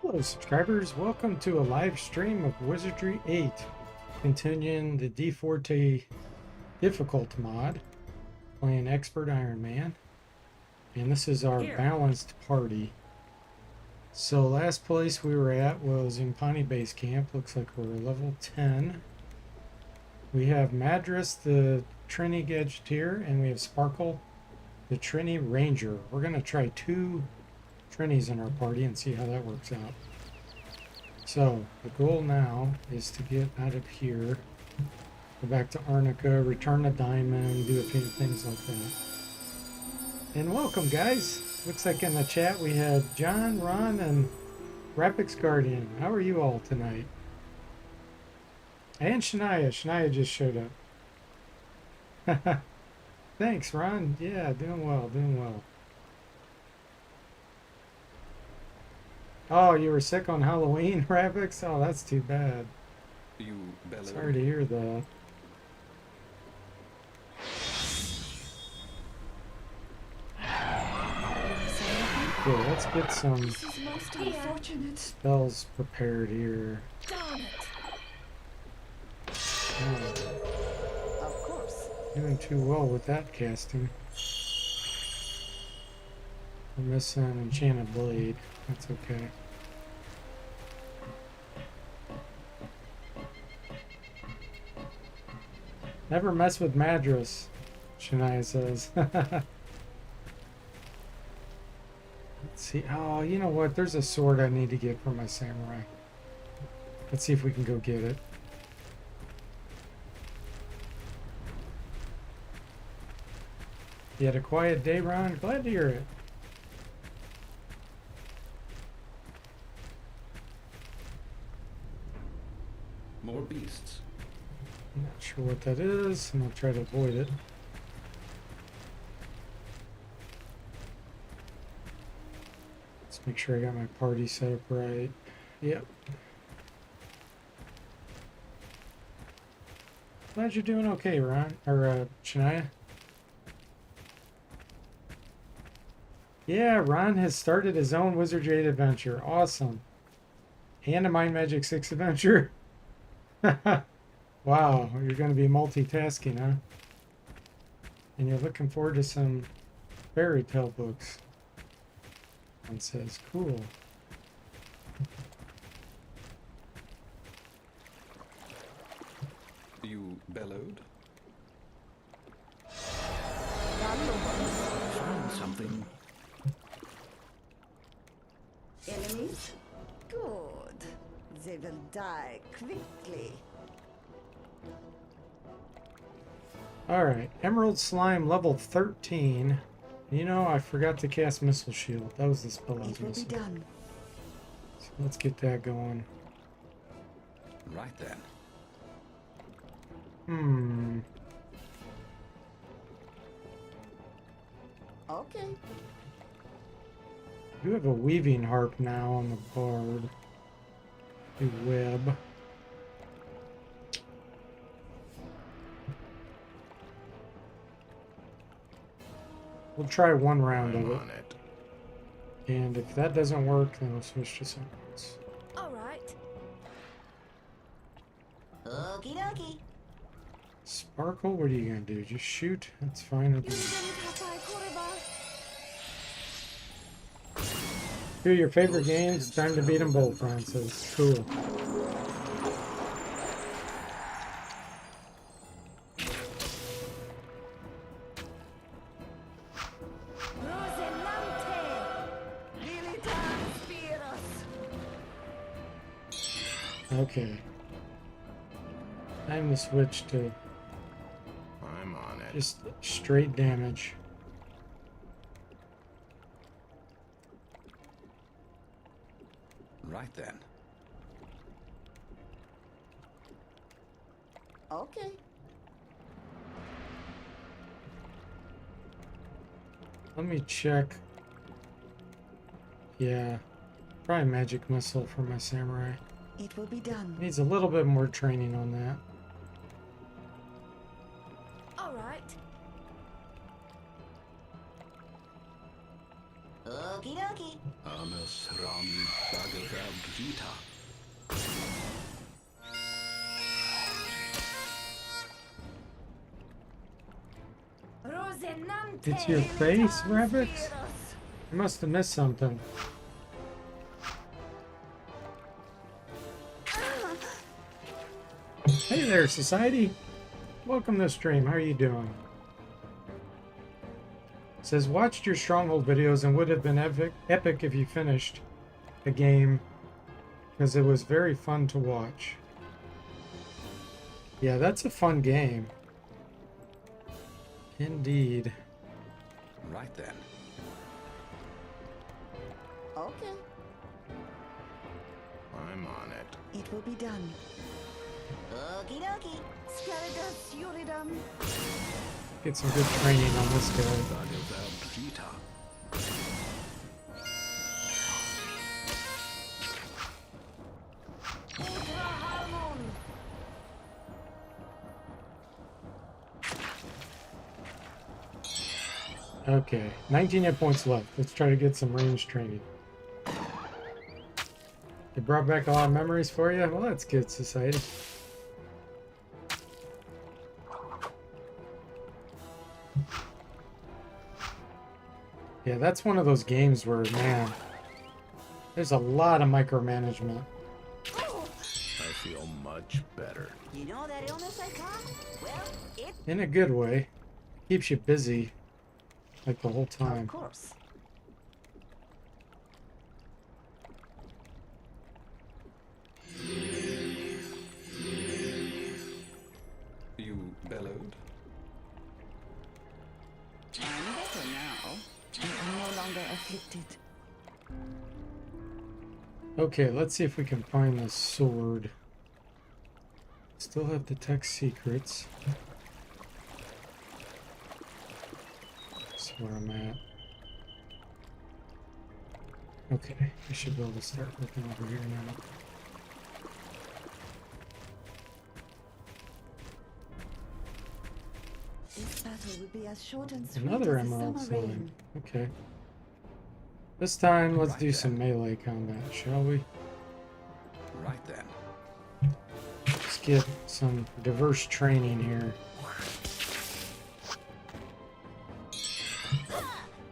Hello subscribers, welcome to a live stream of Wizardry 8, continuing the DFortae difficult mod, playing Expert Iron Man, and this is our balanced party. So last place we were at was in Pawnee Base Camp. Looks like we're level 10. We have Madras, the Trini Gadgeteer, and we have Sparkle, the Trini Ranger. We're going to try two Trinis in our party and see how that works out. So the goal now is to get out of here, go back to Arnica, return the diamond, do a few things like that. And welcome guys. Looks like in the chat we have John, Ron, and Rapix Guardian. How are you all tonight? And Shania. Shania just showed up. Thanks, Ron. Yeah, doing well, doing well. Oh, you were sick on Halloween, Rapix? Oh, that's too bad. Sorry to hear that. Okay, let's get some spells prepared here. Oh, of course. Doing too well with that casting. We're missing Enchanted Blade. That's okay. Never mess with Madras, Shania says. Let's see. Oh, you know what? There's a sword I need to get for my samurai. Let's see if we can go get it. You had a quiet day, Ron? Glad to hear it. More beasts. I'm not sure what that is, and I'll try to avoid it. Let's make sure I got my party set up right. Yep. Glad you're doing okay, Ron. Or, Shania. Yeah, Ron has started his own Wizardry 8 adventure. Awesome. And a Mind Magic 6 adventure. Wow, you're going to be multitasking, huh? And you're looking forward to some fairy tale books. One says, cool. You bellowed? Found Found something. enemies? Good. They will die quickly. Alright, Emerald Slime level 13. You know, I forgot to cast Missile Shield. That was the spell I was It will be missing. done. So let's get that going. Right then. Okay. You have a Weaving Harp now on the board. A web. We'll try one round of it. And if that doesn't work, then we'll switch to something else. All right. Okie dokie. Sparkle, what are you gonna do? Just shoot? That's fine with me. Two of your favorite games, time to beat them both, Ron says. Cool. Okay. Time to switch to I'm on it. just straight damage. Right then. Okay. Let me check. Yeah. Probably Magic Missile for my samurai. It will be done. Needs a little bit more training on that. All right. Okie dokie. Ames Ram Bagavab Vita. It's your face, Rabbits? I must have missed something. Hey there, society. Welcome to the stream. How are you doing? It says, watched your Stronghold videos and would have been epic if you finished the game because it was very fun to watch. Yeah, that's a fun game. Indeed. Right then. Okay. I'm on it. It will be done. Okie dokie. Spiritus Uridum. Get some good training on this guy. Bagavab Vita. Okay, 19 hit points left. Let's try to get some range training. It brought back a lot of memories for you? Well, that's good, society. Yeah, that's one of those games where, man, there's a lot of micromanagement. I feel much better. You know that illness I caught? Well, it... In a good way. Keeps you busy, like the whole Of time. course. You bellowed? I'm better now. I'm no longer afflicted. Okay, let's see if we can find this sword. Still have detect secrets. That's where I'm at. Okay, I should be able to start looking over here now. This battle will be as short and sweet Another as the emerald summer sign. rain. Okay. This time, let's Right do then. some melee combat, shall we? Right then. Let's get some diverse training here.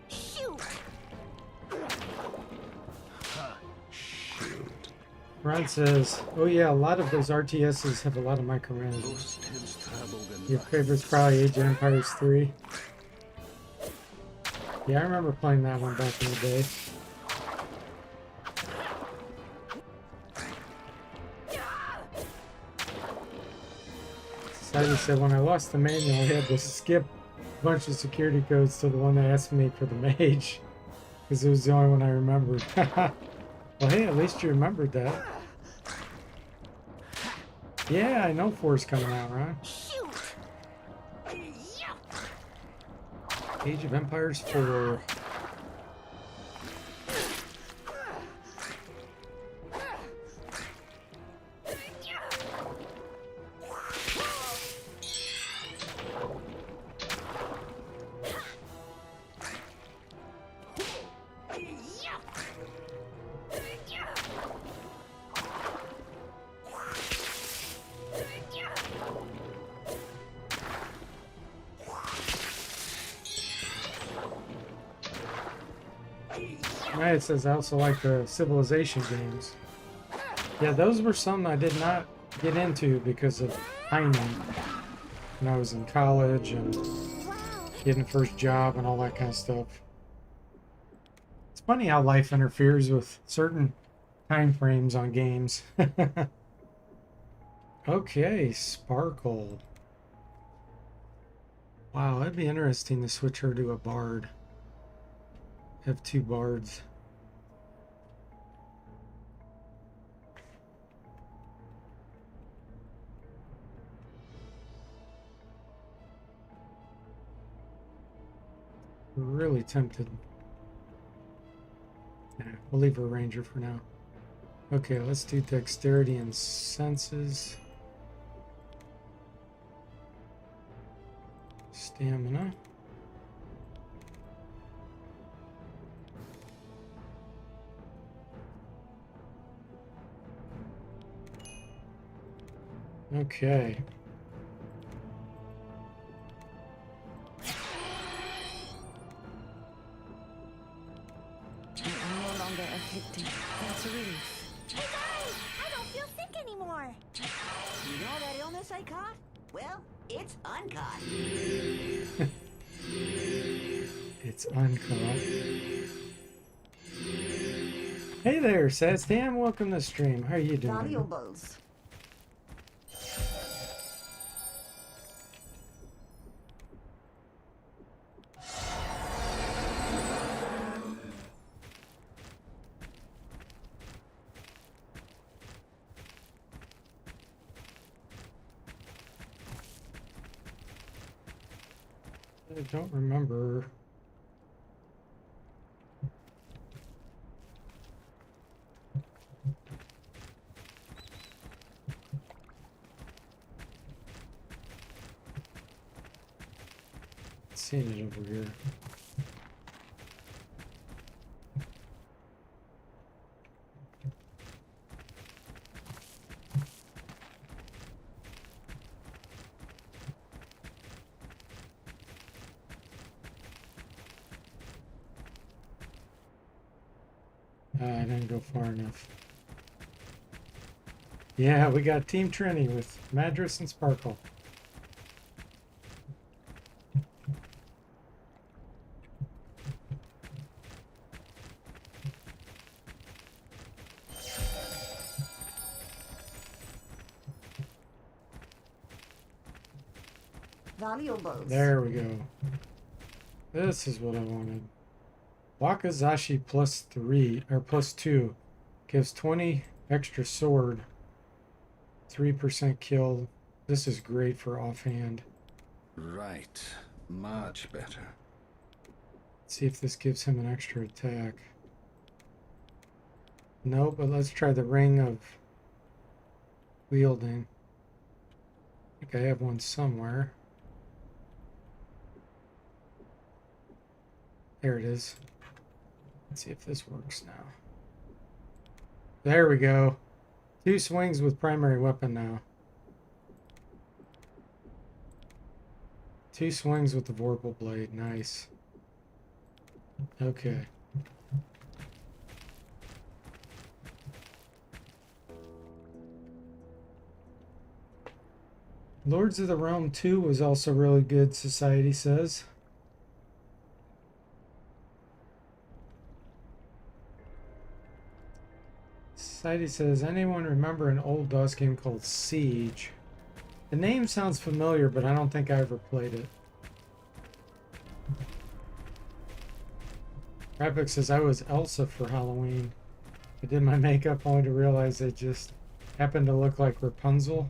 Shoot! Shoot. Ron says, oh yeah, a lot of those RTSs have a lot of micromanagement. Most his traveled in Your life. favorite's probably Age of Empires 3. Yeah, I remember playing that one back in the day. Society said when I lost the manual, I had to skip a bunch of security codes to the one that asked me for the mage. Because it was the only one I remembered. Well, hey, at least you remembered that. Yeah, I know 4's coming out, Ron. Shoot! Age of Empires 4. It says I also like the Civilization games. Yeah, those were some I did not get into because of timing. When I was in college and getting the first job and all that kind of stuff. It's funny how life interferes with certain time frames on games. Okay, Sparkle. Wow, that'd be interesting to switch her to a bard. Have 2 bards. Really tempted. Nah, we'll leave her ranger for now. Okay, let's do dexterity and senses. Stamina. Okay. I'm no longer afflicted. That's a relief. Hey guys, I don't feel sick anymore. You know that illness I caught? Well, it's uncaught. It's uncaught. Hey there, Saztam. Welcome to the stream. How are you doing? Valuables. I don't remember. Seeing it over here. I didn't go far enough. Yeah, we got Team Trini with Madras and Sparkle. Valuables. There we go. This is what I wanted. Wakazashi +3 or +2 gives 20 extra sword, 3% kill. This is great for offhand. Right. Much better. Let's see if this gives him an extra attack. No, but let's try the ring of wielding. I think I have one somewhere. There it is. Let's see if this works now. There we go. 2 swings with primary weapon now. 2 swings with the Vorpal Blade. Nice. Okay. Lords of the Realm 2 was also really good, Society says. Society says, anyone remember an old DOS game called Siege? The name sounds familiar, but I don't think I ever played it. Rapix says, I was Elsa for Halloween. I did my makeup only to realize I just happened to look like Rapunzel.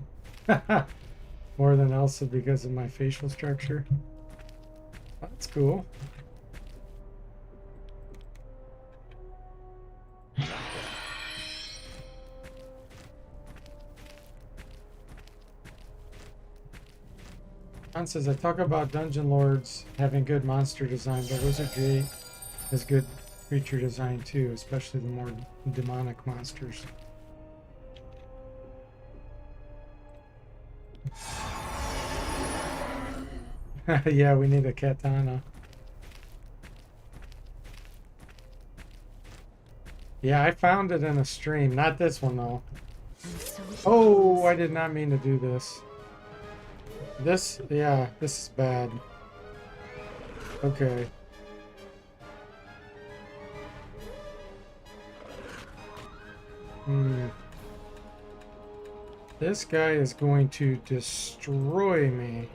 More than Elsa because of my facial structure. That's cool. John says, I talk about Dungeon Lords having good monster design, but Wizardry has good creature design too, especially the more demonic monsters. Yeah, we need a katana. Yeah, I found it in a stream. Not this one, though. Oh, I did not mean to do this. This, yeah, this is bad. Okay. This guy is going to destroy me.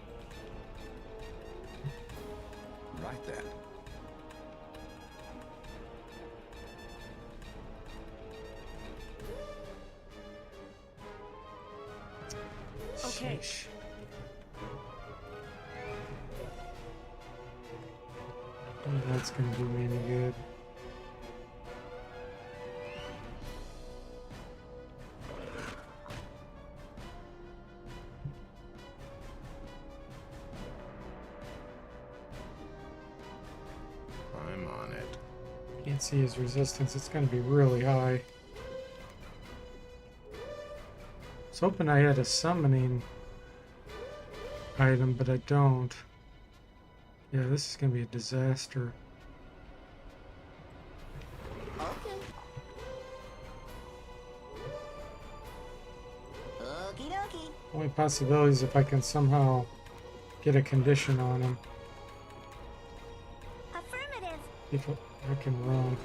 Right then. Okay. Sheesh. That's gonna do me any good. I'm on it. Can't see his resistance. It's gonna be really high. was hoping I had a summoning item, but I don't. Yeah, this is gonna be a disaster. Okay. Okie dokie. Only possibility is if I can somehow get a condition on him. Affirmative. If I can run.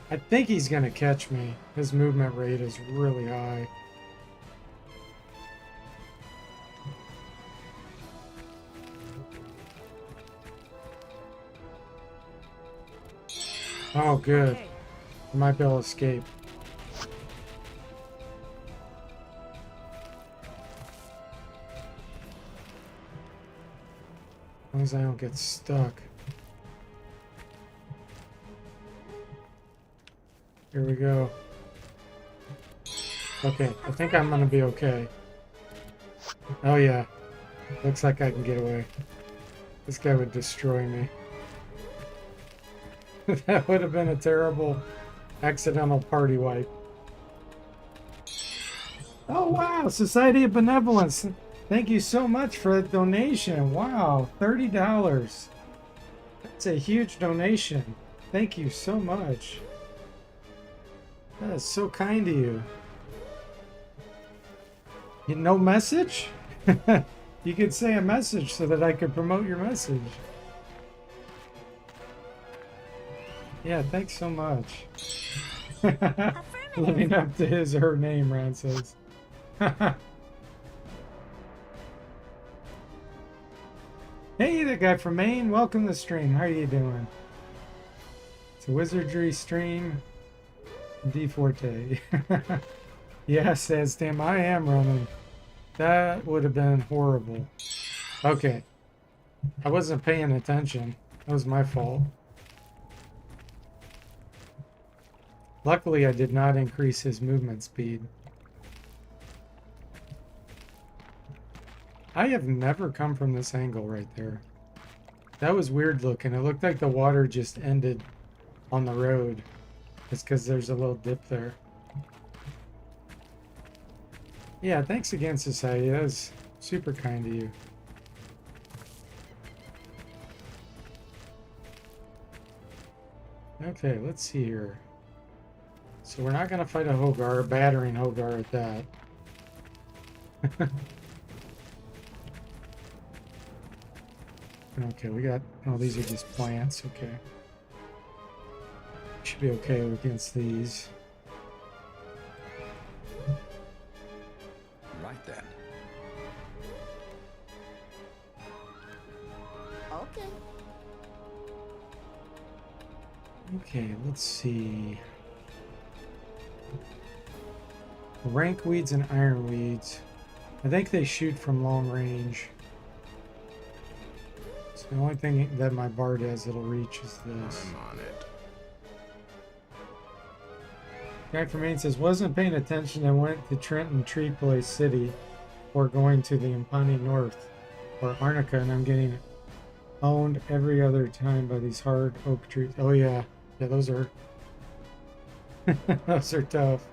I think he's gonna catch me. His movement rate is really high. Oh, good. Okay. I might be able to escape. As long as I don't get stuck. Here we go. Okay, I think I'm gonna be okay. Oh yeah. Looks like I can get away. This guy would destroy me. That would have been a terrible accidental party wipe. Oh wow, Society of Benevolence. Thank you so much for that donation. Wow, $30. That's a huge donation. Thank you so much. That is so kind of you. No message? You could say a message so that I could promote your message. Yeah, thanks so much. Living up to his or her name, Rand says. Hey, the guy from Maine. Welcome to the stream. How are you doing? It's a Wizardry stream. DFortae. Yeah, says Tim. I am running. That would have been horrible. Okay. I wasn't paying attention. That was my fault. Luckily, I did not increase his movement speed. I have never come from this angle right there. That was weird looking. It looked like the water just ended on the road. It's because there's a little dip there. Yeah, thanks again, Society. That was super kind of you. Okay, let's see here. So we're not going to fight a Hogar, a battering Hogar at that. Okay, we got... Oh, these are just plants. Okay. Should be okay against these. Right then. Okay. Okay, let's see. Rank weeds and iron weeds. I think they shoot from long range. So the only thing that my bard has that'll reach is this. I'm on it. Guy from Maine says, wasn't paying attention and went to Trenton Tree Place City or going to the Impani North or Arnica, and I'm getting owned every other time by these hard oak trees. Oh yeah. Yeah, those are those are tough.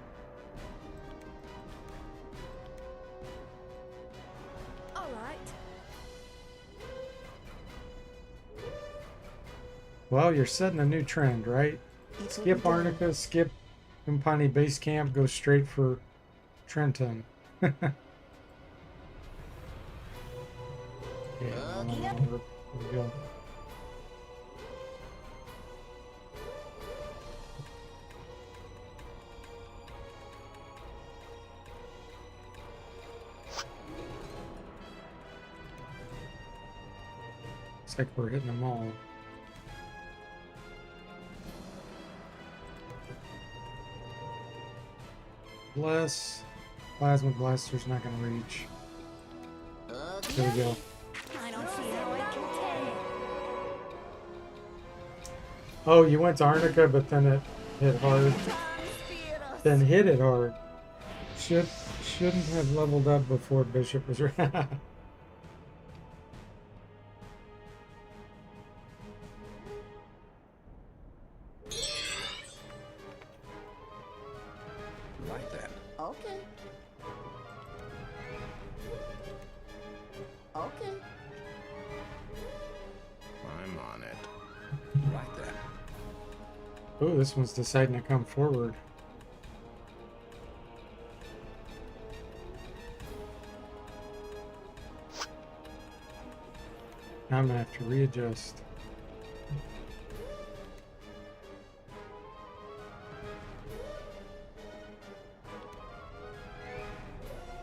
All right. Well, you're setting a new trend, right? It's Skip what we do. Arnica, skip Impani Base Camp, go straight for Trenton. Okay, here we go. Looks like we're hitting them all. Bless. Plasma Blaster's not going to reach. There we go. I don't see how I can tell. Oh, you went to Arnica, but then it hit hard. Then hit it hard. Shouldn't have leveled up before Bishop was ready. Oh, this one's deciding to come forward. Now I'm gonna have to readjust.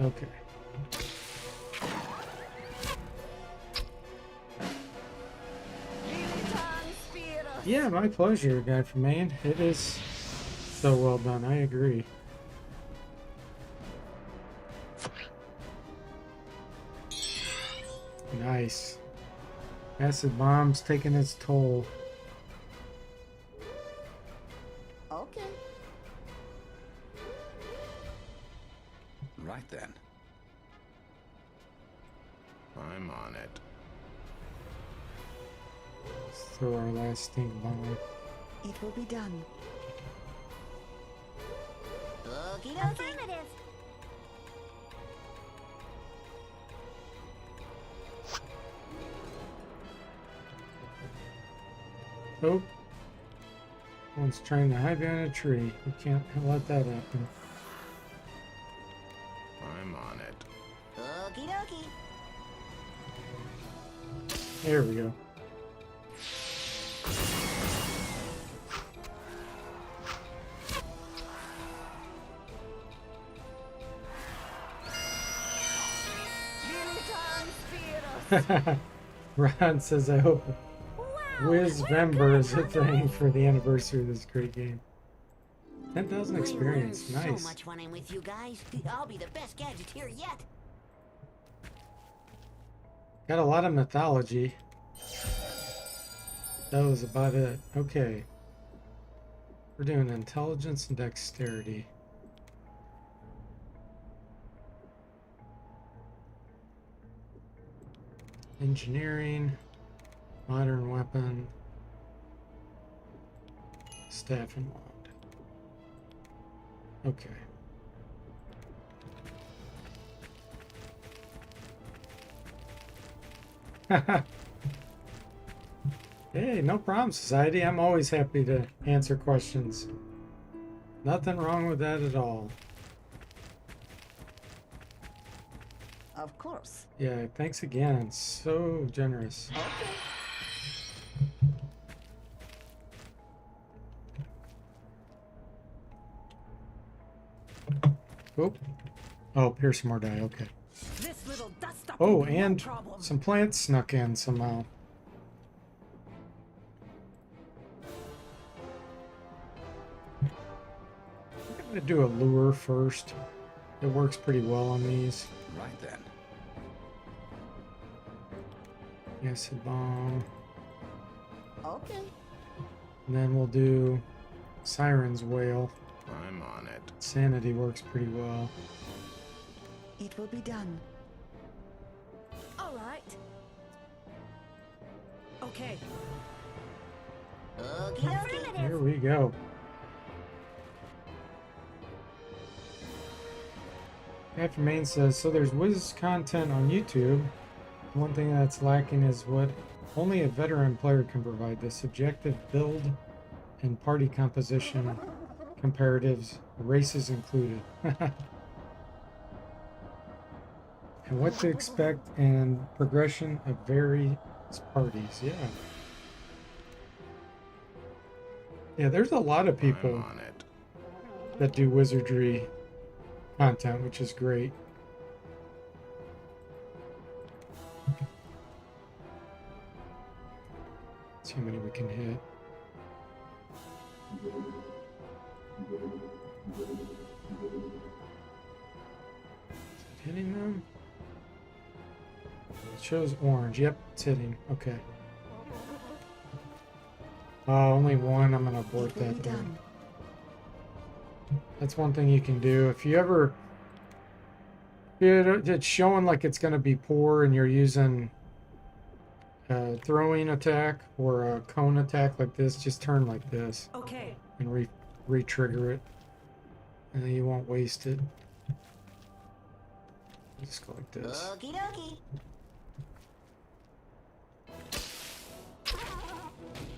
Okay. Yeah, my pleasure, guy from Maine. It is so well done. I agree. Nice. Acid bomb's taking its toll. Okay. Right then. I'm on it. Let's throw our last stink bomb. It will be done. Okie dokie. Affirmative. Oh. One's trying to hide behind a tree. We can't let that happen. I'm on it. Okie dokie. There we go. Ron says, I hope Wizvember is a thing for the anniversary of this great game. 10,000 experience. I learned Nice. so much when I'm with you guys. I'll be the best gadgeteer yet. Got a lot of mythology. That was about it. Okay. We're doing intelligence and dexterity. Engineering, modern weapon, staff and wand. Okay. Hey, no problem, Society. I'm always happy to answer questions. Nothing wrong with that at all. Of course. Yeah, thanks again. So generous. Okay. Oh, oh, pierce more die. Okay. This little dust up Oh, will be no and problem. some plants snuck in somehow. I'm gonna do a lure first. It works pretty well on these. Right then. Acid bomb. Okay. And then we'll do Siren's Wail. I'm on it. Sanity works pretty well. It will be done. All right. Okay. Okie dokie. Here we go. After Main says, so there's Wiz content on YouTube. One thing that's lacking is what only a veteran player can provide, the subjective build and party composition comparatives, races included. And what to expect and progression of various parties. Yeah. Yeah, there's a lot of people I'm on it. that do wizardry content, which is great. See how many we can hit. Is it hitting them? It shows orange. Yep, it's hitting. Okay. Only one. I'm gonna abort It will be that then. done. That's one thing you can do. If you ever, it's showing like it's going to be poor and you're using a throwing attack or a cone attack like this, just turn like this Okay. and re-trigger it. And then you won't waste it. Just go like this. Okie dokie.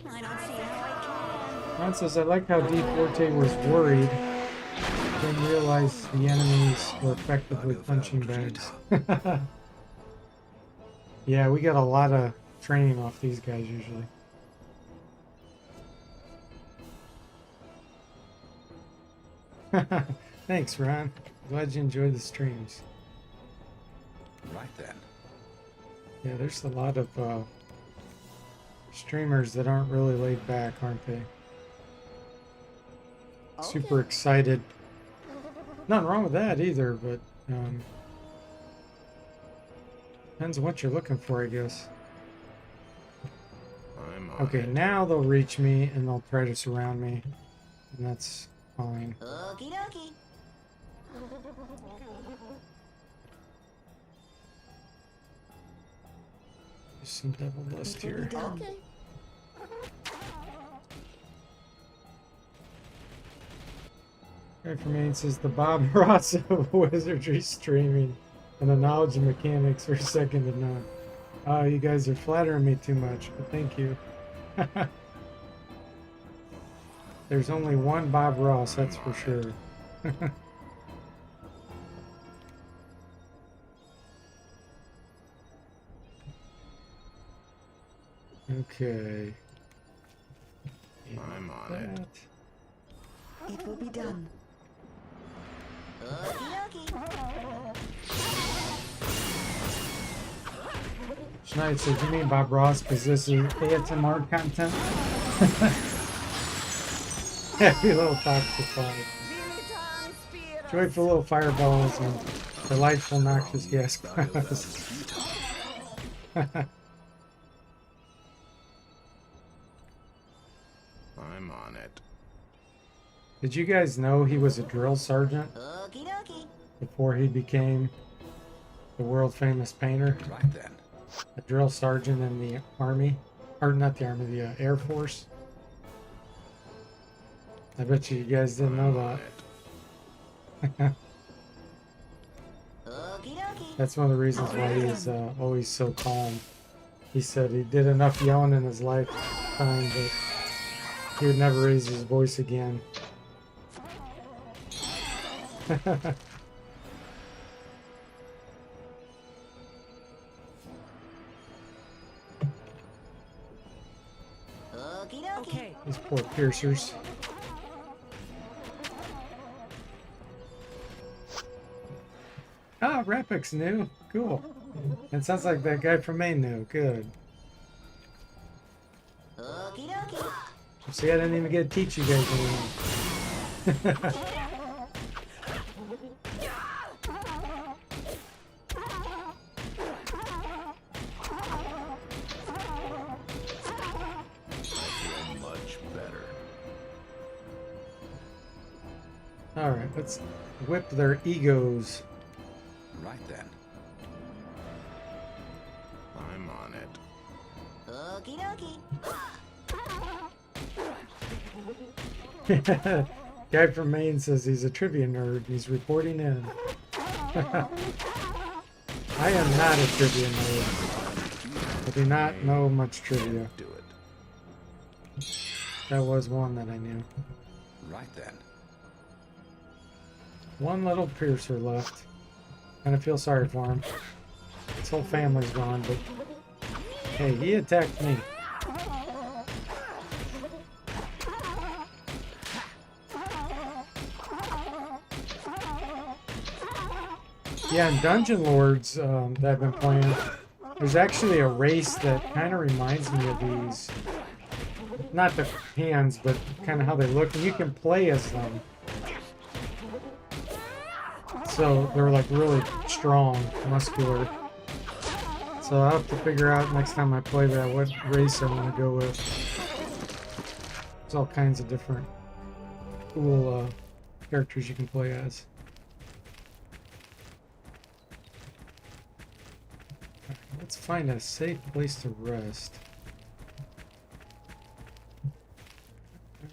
I don't see how I can. Ron says, I like how DFortae was worried, then realized the enemies were effectively punching bags. Yeah, we get a lot of training off these guys usually. Thanks, Ron. Glad you enjoyed the streams. Right then. Yeah, there's a lot of streamers that aren't really laid back, aren't they? Super excited. Nothing wrong with that either, but depends on what you're looking for, I guess. I'm on Okay, it. now they'll reach me and they'll try to surround me, and that's fine. Okie dokie. There's some double dust here. Okay. Information says the Bob Ross of Wizardry streaming and the knowledge of mechanics are second to none. Oh, you guys are flattering me too much, but thank you. There's only one Bob Ross, that's for sure. Okay. I'm on it. It will be done. Okie dokie. Schneider says, you mean Bob Ross because this is ASMR content? Happy little toxic fire. Joyful little fireballs and delightful noxious gas clouds. I'm on it. Did you guys know he was a drill sergeant Okie dokie. before he became the world famous painter? Right then. A drill sergeant in the army, or not the army, the Air Force. I bet you guys didn't know I'm that. on it. Okie dokie. That's one of the reasons why he's always so calm. He said he did enough yelling in his lifetime that he would never raise his voice again. Okie dokie. Okay. These poor piercers. Ah, Rapix knew. Cool. It sounds like that guy from Maine knew. Good. Okie dokie. See, I didn't even get to teach you guys anything. Much better. Alright, let's whip their egos. Right then. I'm on it. Okie dokie. Guy from Maine says he's a trivia nerd. He's reporting in. I am not a trivia nerd. I do not know much trivia. Do it. That was one that I knew. Right then. One little piercer left. And I feel sorry for him. His whole family's gone, but hey, he attacked me. Yeah, in Dungeon Lords that I've been playing, there's actually a race that kind of reminds me of these. Not the hands, but kind of how they look, and you can play as them. So they're like really strong, muscular. So I'll have to figure out next time I play that what race I want to go with. There's all kinds of different cool characters you can play as. Let's find a safe place to rest.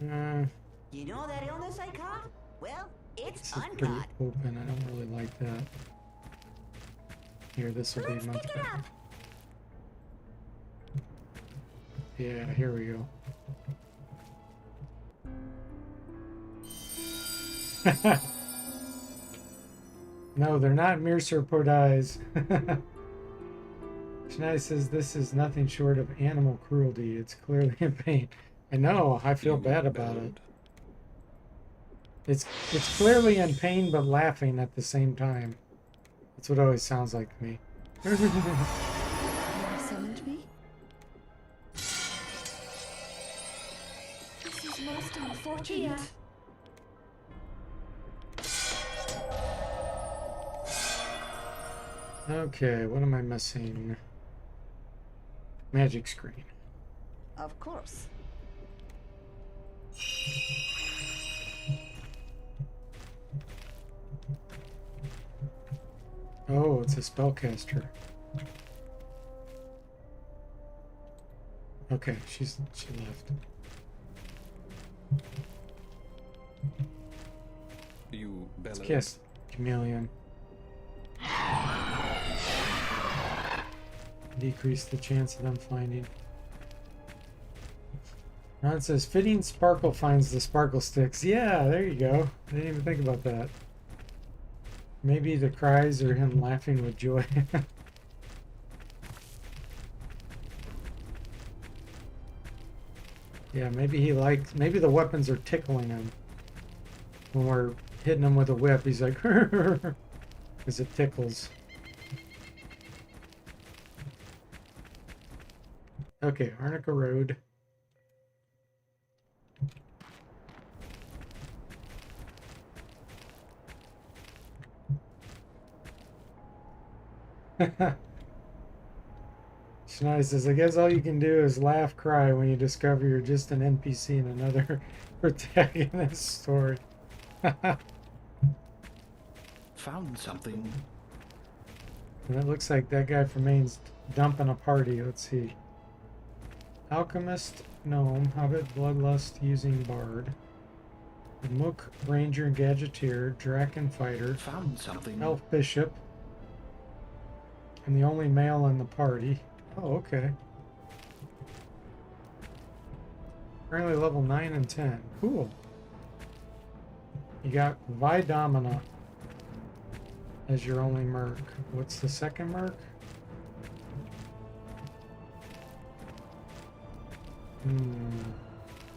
You know that illness I caught? Well, it's This is pretty uncaught. open. I don't really like that. Here, this will be Let's much pick it better. up. Yeah, here we go. No, they're not mere surprise. Shania says this is nothing short of animal cruelty. It's clearly in pain. I know, I feel You bad about it. bellowed. It's clearly in pain but laughing at the same time. That's what it always sounds like to me. You summoned me? This is most unfortunate. Okay, what am I missing? Magic screen. Of course. Oh, it's a spellcaster. Okay, she left. You Let's bellowed. cast Chameleon. Decrease the chance of them finding. Ron says, fitting Sparkle finds the sparkle sticks. Yeah, there you go. I didn't even think about that. Maybe the cries are him laughing with joy. Yeah, maybe he likes, maybe the weapons are tickling him. When we're hitting him with a whip, he's like, because it tickles. Okay, Arnica Road. Shania says, I guess all you can do is laugh, cry when you discover you're just an NPC in another protagonist story. Found something. And it looks like that guy from Maine's dumping a party. Let's see. Alchemist, Gnome, Hobbit, Bloodlust using Bard, Mook, Ranger, Gadgeteer, Draken Fighter, Found something. Elf Bishop, and the only male in the party. Oh, okay. Currently level 9 and 10. Cool. You got Vidomina as your only merc. What's the second merc?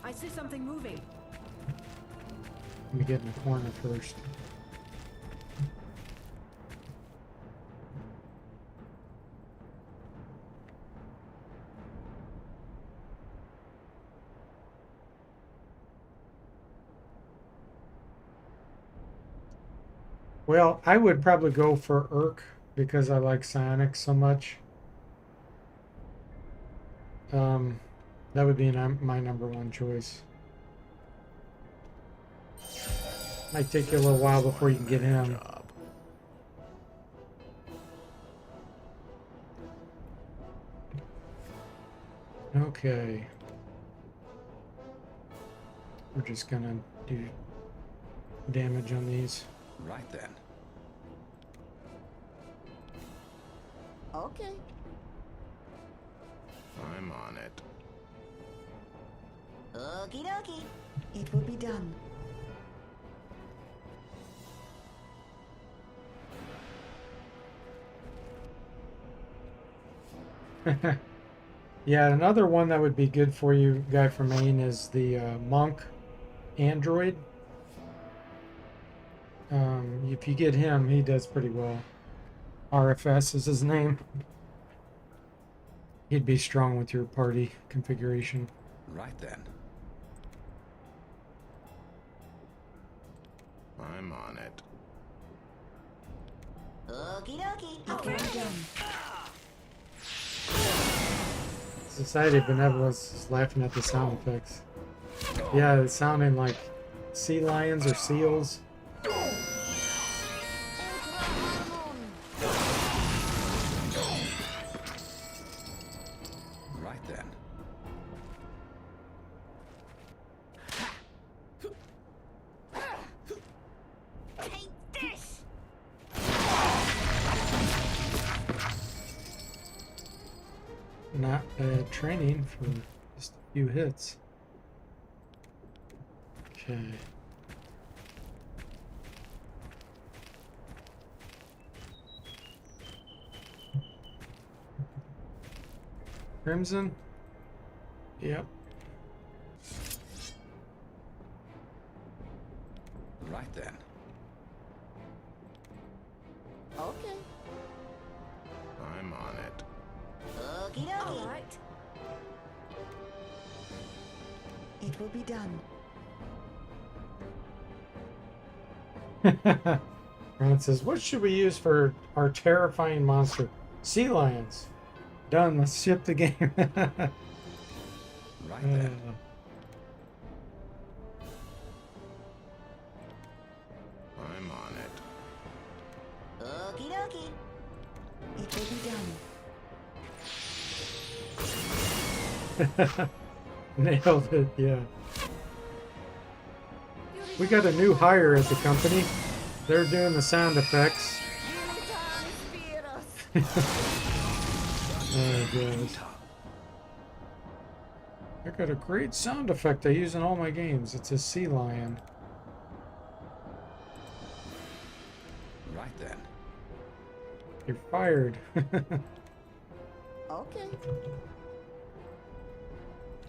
I see something moving. Let me get in the corner first. Well, I would probably go for Urk because I like psionics so much. That would be my number one choice. Might take you a little while before you can get him. Job. Okay. We're just gonna do damage on these. Right then. Okay. I'm on it. Okie dokie. It will be done. Yeah, another one that would be good for you, guy from Maine, is the monk android. If you get him, he does pretty well. RFS is his name. He'd be strong with your party configuration. Right then. I'm on it. Okie dokie. Okay. Society of Benevolence is laughing at the sound effects. Yeah, it's sounding like sea lions or seals. Right then. Take this. Not bad training for just a few hits. Okay. Crimson? Yep. Right then. Okay. I'm on it. Okie dokie. All right. It will be done. Ron says, what should we use for our terrifying monster? Sea lions. Done. Let's ship the game. Right then. I'm on it. Okie dokie. It will be done. Nailed it, yeah. We got a new hire at the company. They're doing the sound effects. Oh, gosh. I got a great sound effect I use in all my games. It's a sea lion. Right then. You're fired. Okay.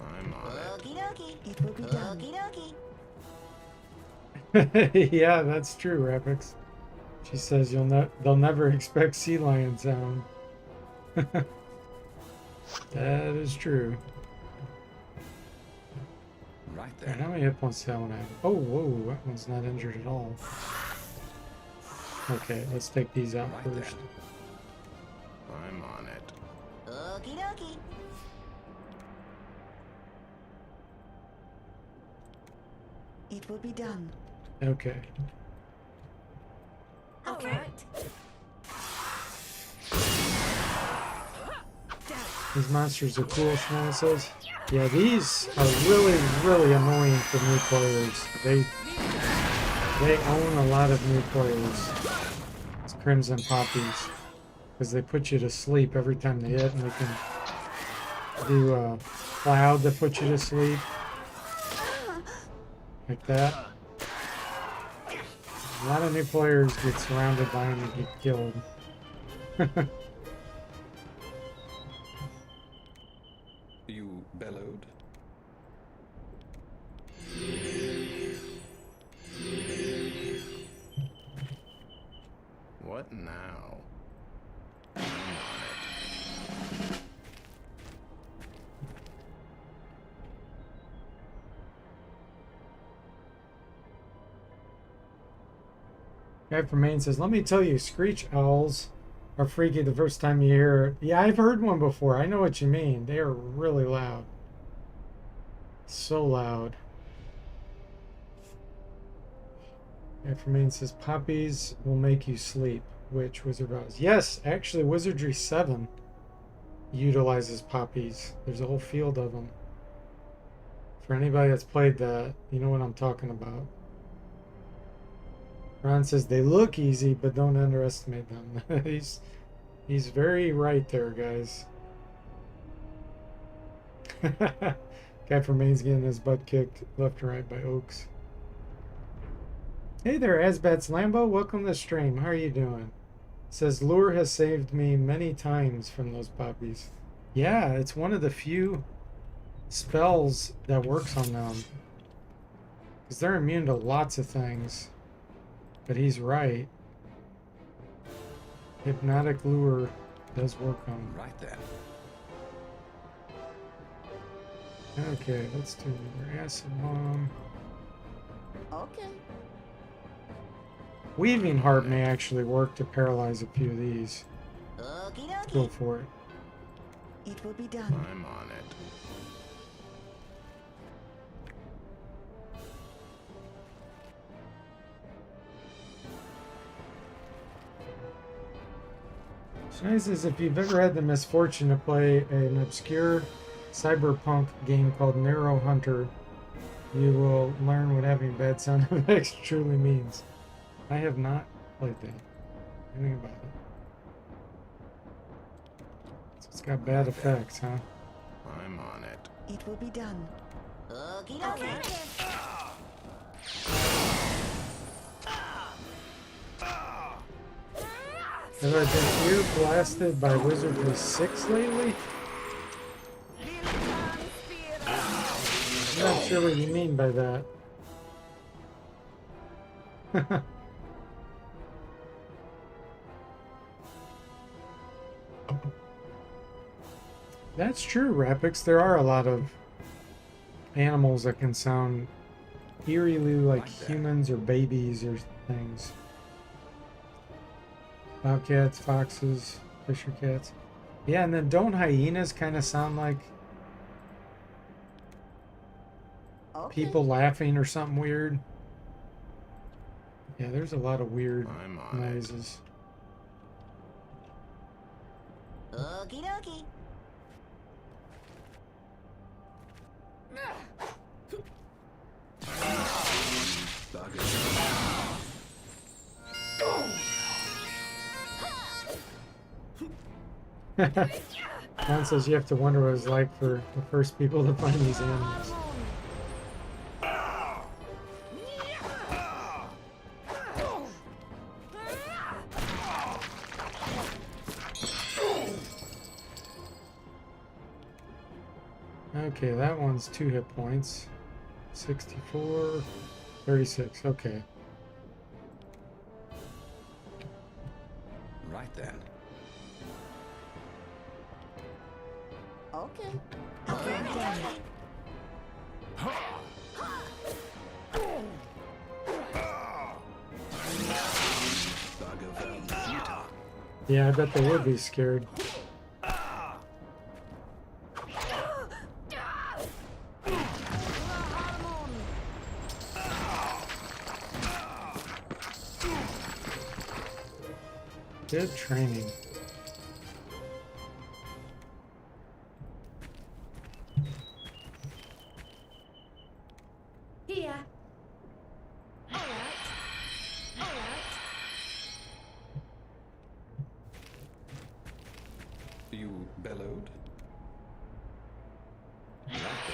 I'm on it. Okie dokie. It will be done. Okie dokie. Yeah, that's true, Rapix. She says they'll never expect sea lion sound. That is true. Right Alright, then. how many hit points does that one have? Oh, whoa, that one's not injured at all. Okay, let's take these out Right first. then. I'm on it. Okie dokie. It will be done. Okay. All Okay. right. These monsters are cool, Shimon says. Yeah, these are really, really annoying for new players. They own a lot of new players. It's Crimson Poppies. Because they put you to sleep every time they hit, and they can do a cloud that puts you to sleep. Like that. A lot of new players get surrounded by them and get killed. You bellowed. What now? I'm on it. Guy from Maine says, let me tell you, screech owls are freaky the first time you hear it. Yeah, I've heard one before. I know what you mean. They are really loud. So loud. Guy from Maine says, poppies will make you sleep. Which Wizard Rouse? Yes, actually, Wizardry 7 utilizes poppies. There's a whole field of them. For anybody that's played that, you know what I'm talking about. Ron says they look easy, but don't underestimate them. he's very right there, guys. Guy from Maine's getting his butt kicked left and right by Oaks. Hey there, Asbats Lambo. Welcome to the stream. How are you doing? Says lure has saved me many times from those poppies. Yeah, it's one of the few spells that works on them. Because they're immune to lots of things. But he's right. Hypnotic lure does work on them. Right then. Okay, let's do another acid bomb. Okay. Weaving Heart may actually work to paralyze a few of these. Okie Go dokie. for it. It will be done. I'm on it. Shani says if you've ever had the misfortune to play an obscure cyberpunk game called Narrow Hunter, you will learn what having bad sound effects truly means. I have not played that. Anything about it. So it's got bad effects, huh? I'm on it. It will be done. Okie dokie. Have I been ear blasted by Wizardry 6 lately? not sure what you mean by that. That's true, Rapix. There are a lot of animals that can sound eerily like Right there. humans or babies or things. Bobcats, foxes, fisher cats. Yeah, and then don't hyenas kind of sound like Okay. people laughing or something weird? Yeah, there's a lot of weird I'm on it. noises. Okie dokie. John says you have to wonder what it was like for the first people to find these animals. Okay, that one's 2 hit points. 64, 36, okay. Right then. Okay. Yeah, I bet they would be scared. Good training. Here. All right. All right. You bellowed? Right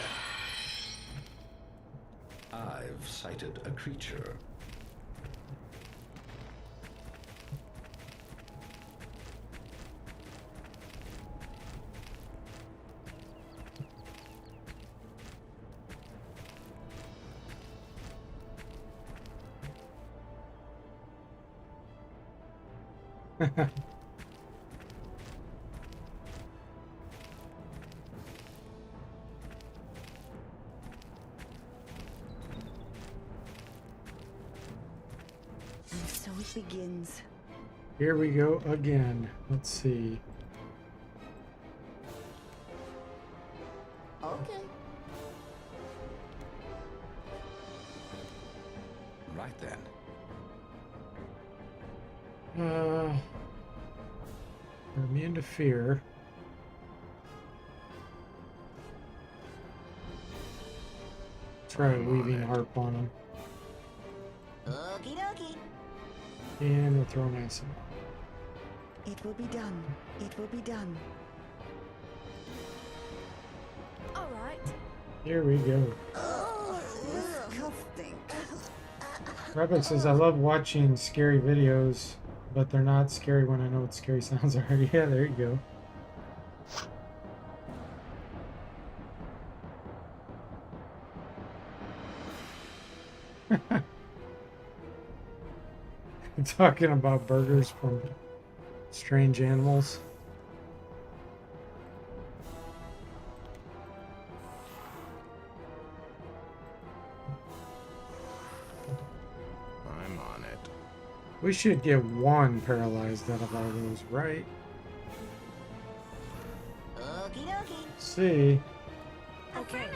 then. I've sighted a creature. And so it begins. Here we go again. Let's see. Okay. Right then. We're immune to fear. Try a I'm on weaving it. harp on him. Okie dokie. And we'll throw an acid. It will be done. It will be done. All right. Here we go. Oh, disgusting. Rebecca says, I love watching scary videos, but they're not scary when I know what scary sounds are. Yeah, there you go. Talking about burgers from strange animals. I'm on it. We should get one paralyzed out of all those, right? Okie dokie. See. Okay.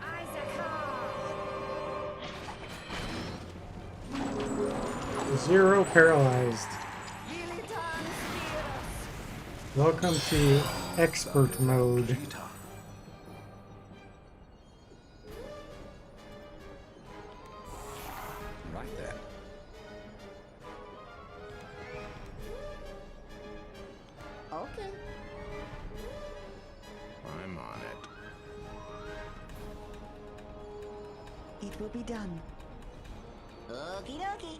Isaac. 0 paralyzed. Welcome to expert mode. Right then. Okay. I'm on it. It will be done. Okie dokie.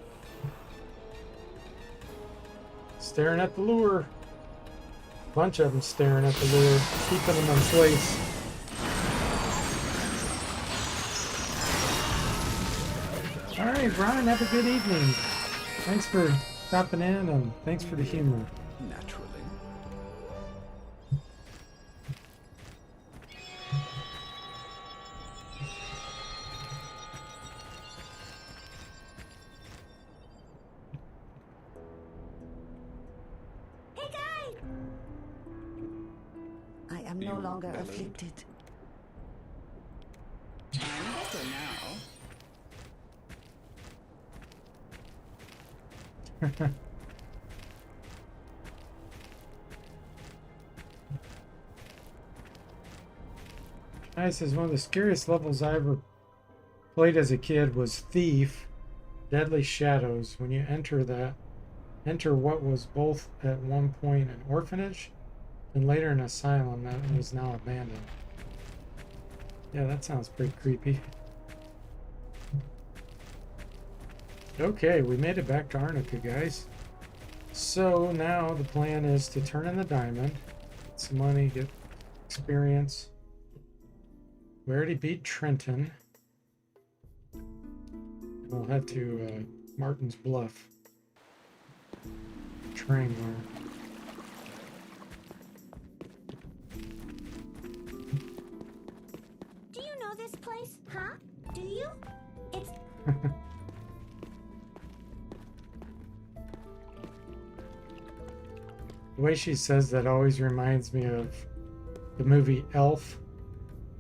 Staring at the lure. Bunch of them staring at the lure, keeping them in place. All right, Brian, have a good evening. Thanks for stopping in and thanks for the humor. Naturally. Hey, guys! I am no You longer bellowed? afflicted. I'm better now. Nice says one of the scariest levels I ever played as a kid was Thief, Deadly Shadows. When you enter what was both at one point an orphanage and later an asylum that was now abandoned. Yeah, that sounds pretty creepy. Okay, we made it back to Arnica, guys. So now the plan is to turn in the diamond, get some money, get experience. We already beat Trenton. We'll head to Martin's Bluff. Trangler. Do you know this place? Huh? Do you? It's... The way she says that always reminds me of the movie Elf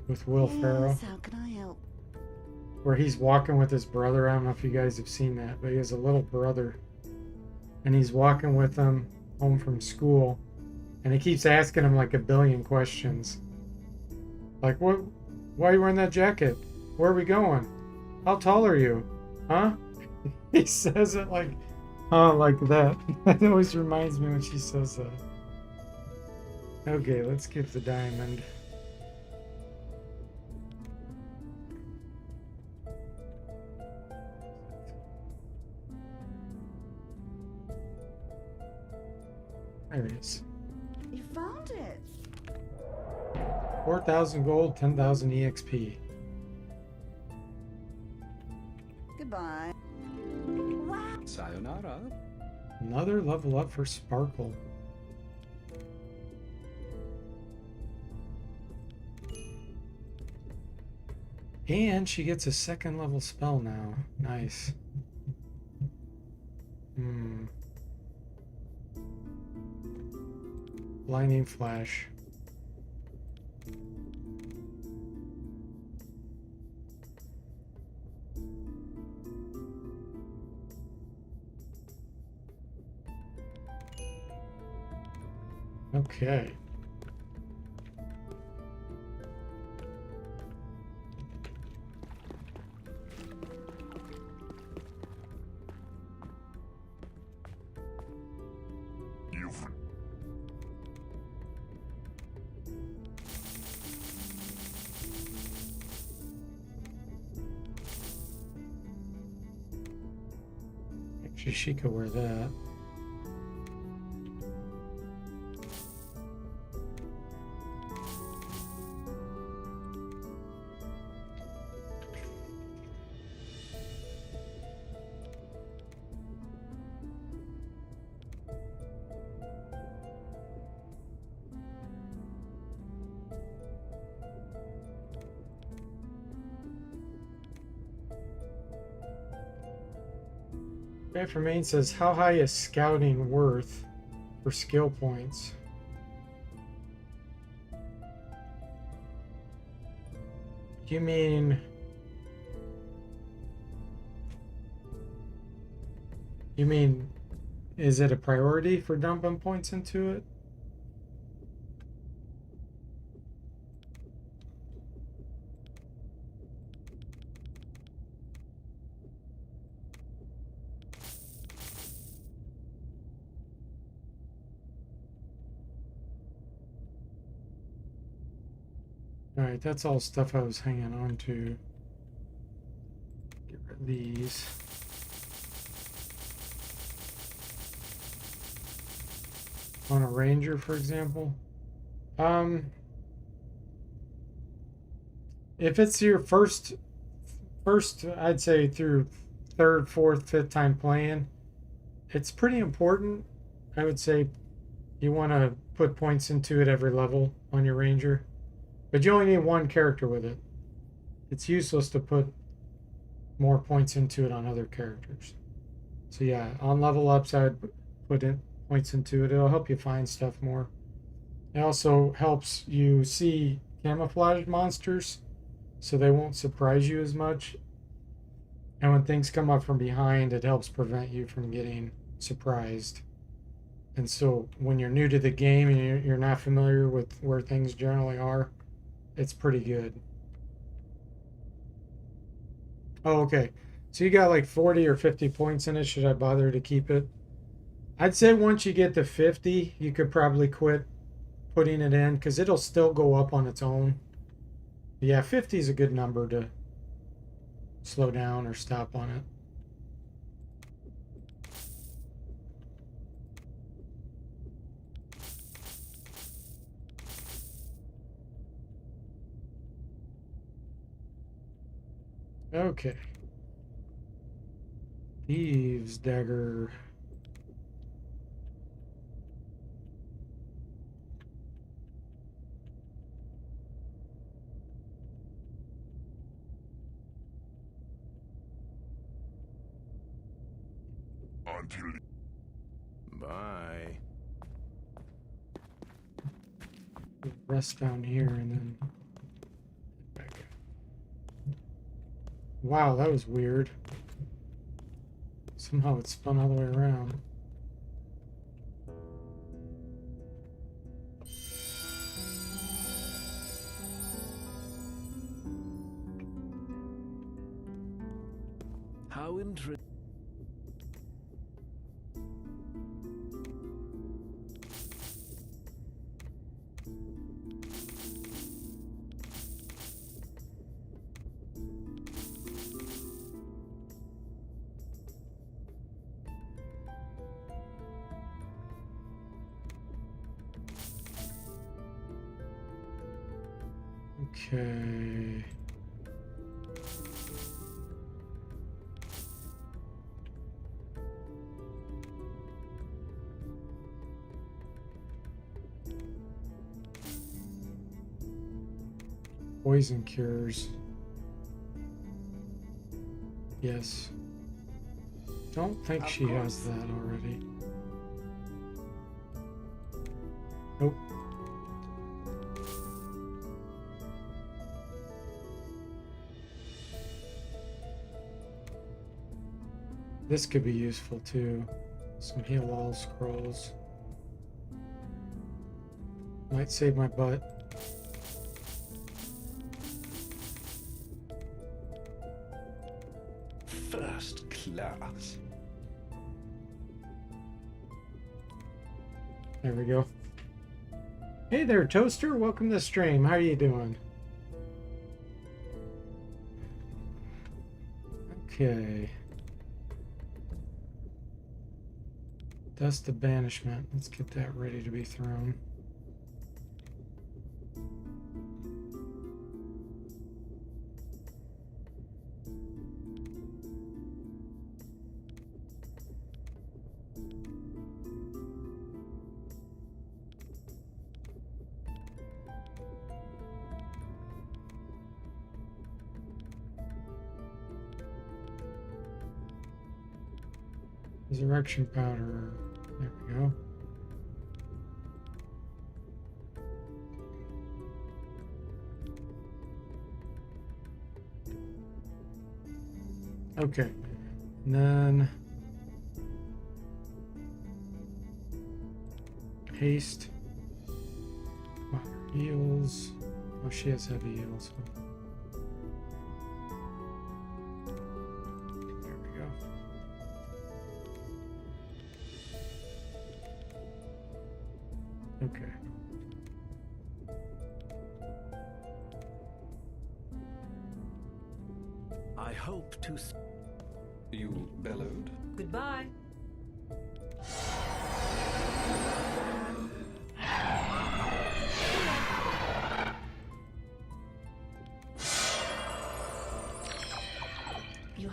with Will Ferrell, Yes, how can I help? where he's walking with his brother. I don't know if you guys have seen that, but he has a little brother, and he's walking with him home from school, and he keeps asking him like a billion questions. Like, what? Why are you wearing that jacket? Where are we going? How tall are you? Huh? He says it like that. That always reminds me when she says that. Okay, let's get the diamond. There it is. You found it. 4,000 gold, 10,000 EXP. Goodbye. Wow. Sayonara. Another level up for Sparkle. And she gets a second level spell now. Nice. Blinding Flash. Okay. Actually, she could wear that. For Maine says, how high is scouting worth for skill points? You mean is it a priority for dumping points into it? Alright, that's all stuff I was hanging on to. Get rid of these. on a ranger, for example. If it's your first, I'd say through third, fourth, fifth time playing, it's pretty important. I would say you want to put points into it every level on your ranger, but you only need one character with it. It's useless to put more points into it on other characters. So yeah, on level ups, I would put in points into it. It'll help you find stuff more. It also helps you see camouflage monsters, so they won't surprise you as much. And when things come up from behind, it helps prevent you from getting surprised. And so when you're new to the game and you're not familiar with where things generally are, it's pretty good. Oh, okay. So you got like 40 or 50 points in it. Should I bother to keep it? I'd say once you get to 50, you could probably quit putting it in because it'll still go up on its own. Yeah, 50 is a good number to slow down or stop on it. Okay. Thieves' dagger. Until. Bye. Rest down here and then head back up. Wow, that was weird. Somehow it spun all the way around. How interesting. Okay. Poison cures. Yes. Don't think she has that already. Nope. This could be useful too. Some heal all scrolls. Might save my butt. First class. There we go. Hey there, Toaster. Welcome to the stream. How are you doing? Okay. Dust of Banishment. Let's get that ready to be thrown. Resurrection powder. There we go. Okay. And then haste. Wow, heals. Oh, she has heavy heals. There we go. Okay. I hope to. You bellowed? Goodbye.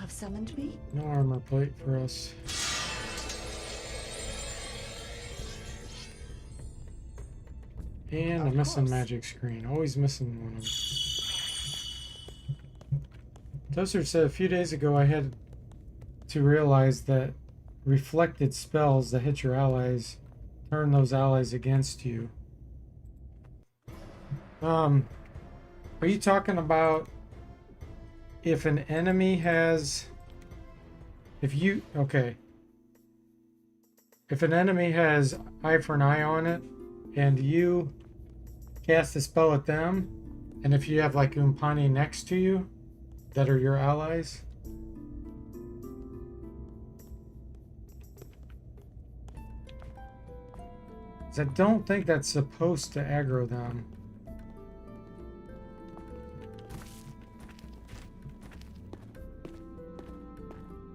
have summoned me? No armor plate for us. And a Of missing course. magic screen. Always missing one of them. Toaster said a few days ago I had to realize that reflected spells that hit your allies turn those allies against you. Are you talking about if an enemy has... Okay. If an enemy has eye for an eye on it, and you cast a spell at them, and if you have like Umpani next to you, that are your allies... 'Cause I don't think that's supposed to aggro them.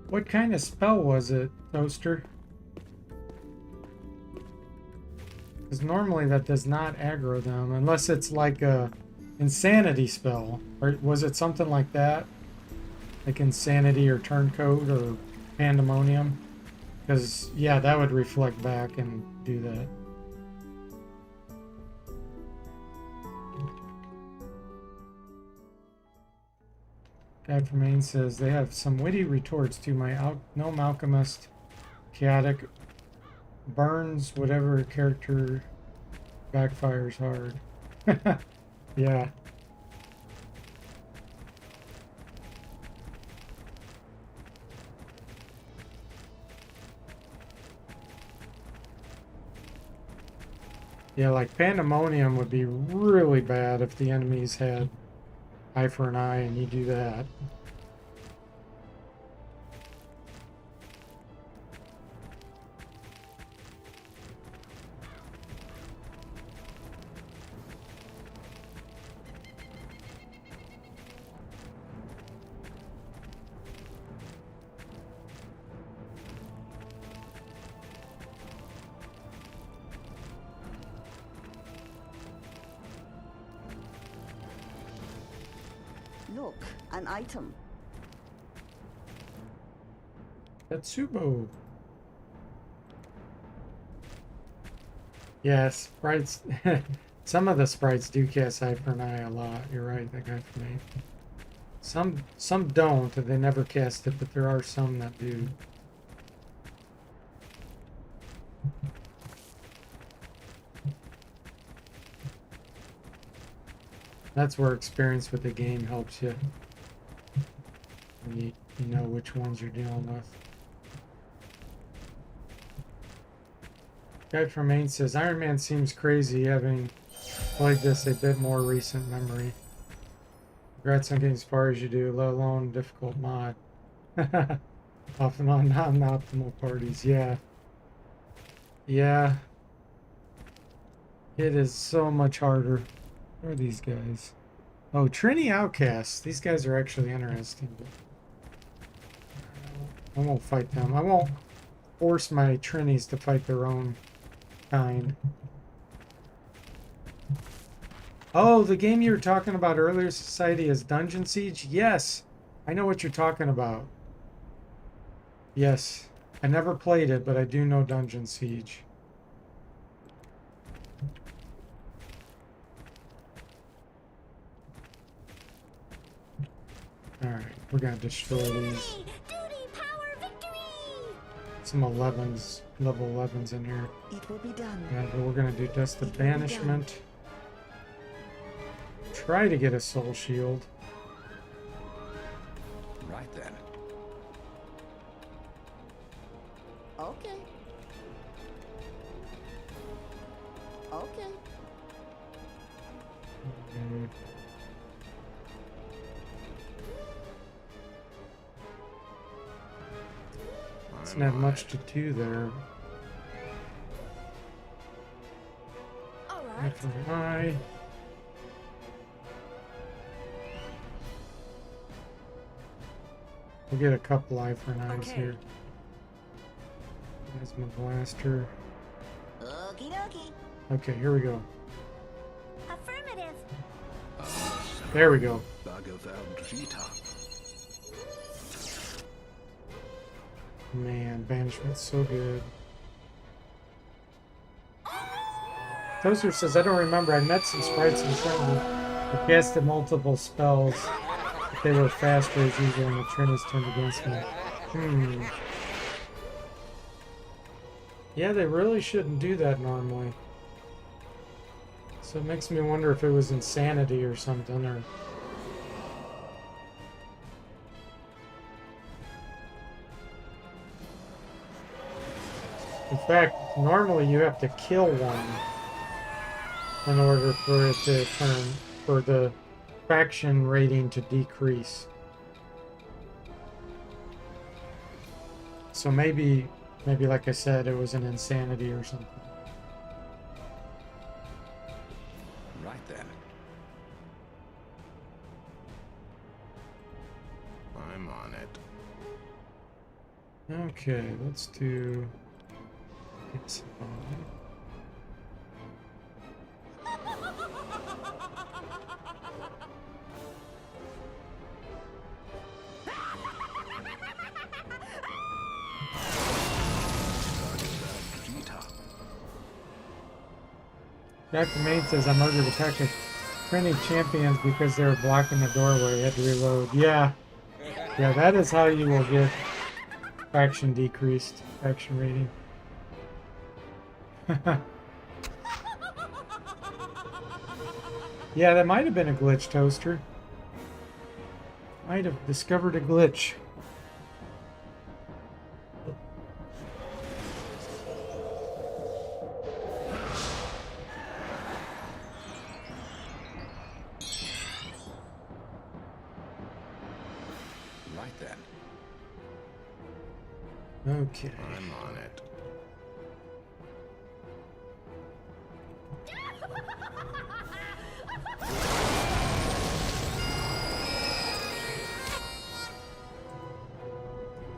What kind of spell was it, Toaster? Because normally that does not aggro them, unless it's like a insanity spell. Or was it something like that? Like insanity or turncoat or pandemonium? Because, yeah, that would reflect back and do that. Guy from Maine says they have some witty retorts to my gnome alchemist, chaotic, burns whatever character backfires hard. Yeah. Yeah, like pandemonium would be really bad if the enemies had eye for an eye and you do that. Look, an item. Tetsubo. Yes, sprites. Some of the sprites do cast eye for an eye a lot. You're right, that guy for me. Some don't, and they never cast it, but there are some that do. That's where experience with the game helps you. When you know which ones you're dealing with. Guy from Maine says, Iron Man seems crazy having played this a bit more recent memory. Congrats on getting as far as you do, let alone difficult mod. Often on non-optimal parties, yeah. Yeah. It is so much harder. Who are these guys? Oh, Trini Outcasts. These guys are actually interesting. But I won't fight them. I won't force my Trinis to fight their own kind. Oh, the game you were talking about earlier, Society, is Dungeon Siege? Yes. I know what you're talking about. Yes. I never played it, but I do know Dungeon Siege. Alright, we're gonna destroy these. Duty, power, victory! Some 11s, level 11s in here. It will be done. Yeah, but we're gonna do Dust of It will be Banishment. Try to get a soul shield. Right then. Okay. Okay. Mm. Doesn't have much to do there. All Eye right. for an eye. We'll get a couple eye for an eyes Okay. here. There's my blaster. Okie dokie. Okay, here we go. Affirmative. There we go. Bhagavad Gita. Man, banishment's so good. Toaster says, I don't remember. I met some sprites in Trenton. I casted multiple spells, but they were faster as usual, and the trend has turned against me. Hmm. Yeah, they really shouldn't do that normally. So it makes me wonder if it was insanity or something, or... In fact, normally you have to kill one in order for it to turn, for the faction rating to decrease. So maybe like I said, it was an insanity or something. Right then. I'm on it. Okay, let's do... It's Dr. Main says I murdered a pack of training champions because they were blocking the doorway. Had to reload. Yeah, that is how you will get faction decreased, faction rating. Yeah, that might have been a glitch, Toaster. Might have discovered a glitch. Right then. Okay. I'm on it.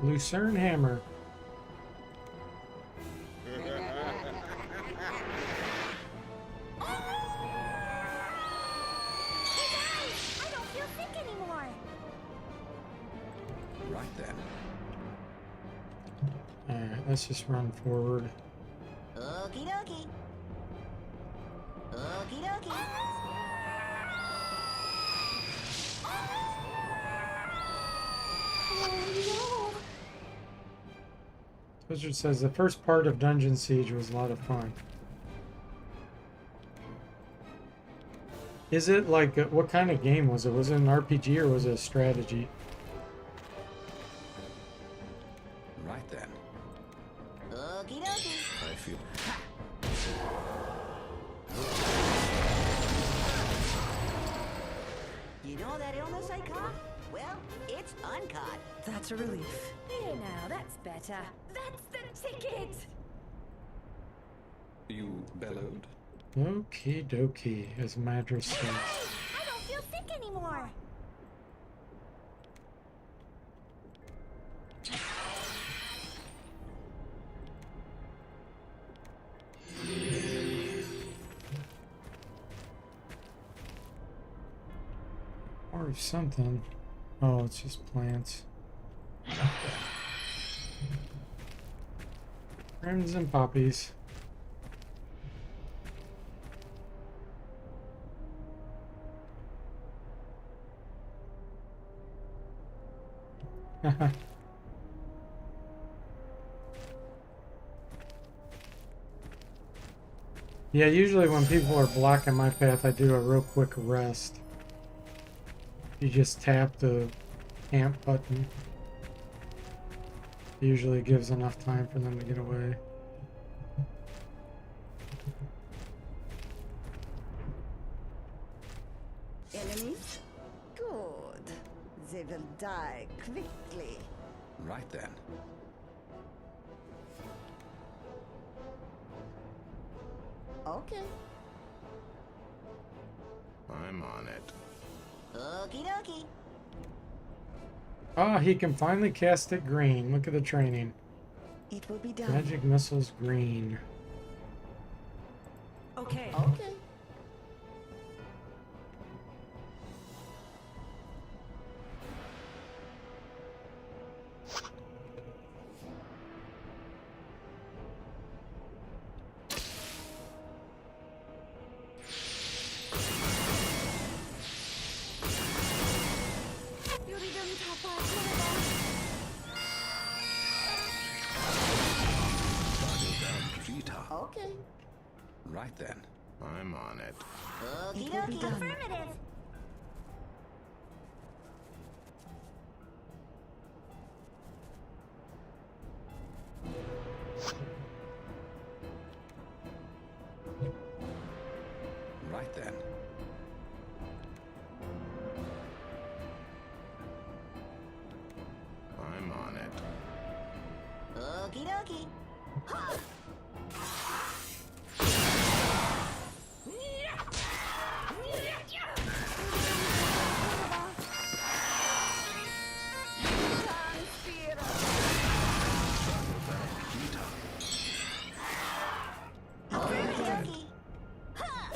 Lucerne Hammer. I don't feel sick anymore. Right then. Alright, let's just run forward. Okie dokie. Okie dokie. Oh Wizard says the first part of Dungeon Siege was a lot of fun. Is it like, what kind of game was it? Was it an RPG or was it a strategy? Right then. no! Okie dokie. I feel. You know that illness I caught? Well, it's uncaught. That's a relief. Here now, that's better. That's the ticket! You bellowed? Okie dokie, as Madras says. I don't feel sick anymore. Or something. Oh, it's just plants. Crimson poppies. Yeah, usually when people are blocking my path, I do a real quick rest. You just tap the camp button. Usually gives enough time for them to get away. Enemies? Good. They will die quickly. Right then. Okay. I'm on it. Okie dokie. Ah, he can finally cast it green. Look at the training. It will be done. Magic missiles green. Okay. Okay. Okay. Right then. I'm on it. Okie dokie. Affirmative. Right then. I'm on it. Okie dokie. Ha! Okie dokie. Ha!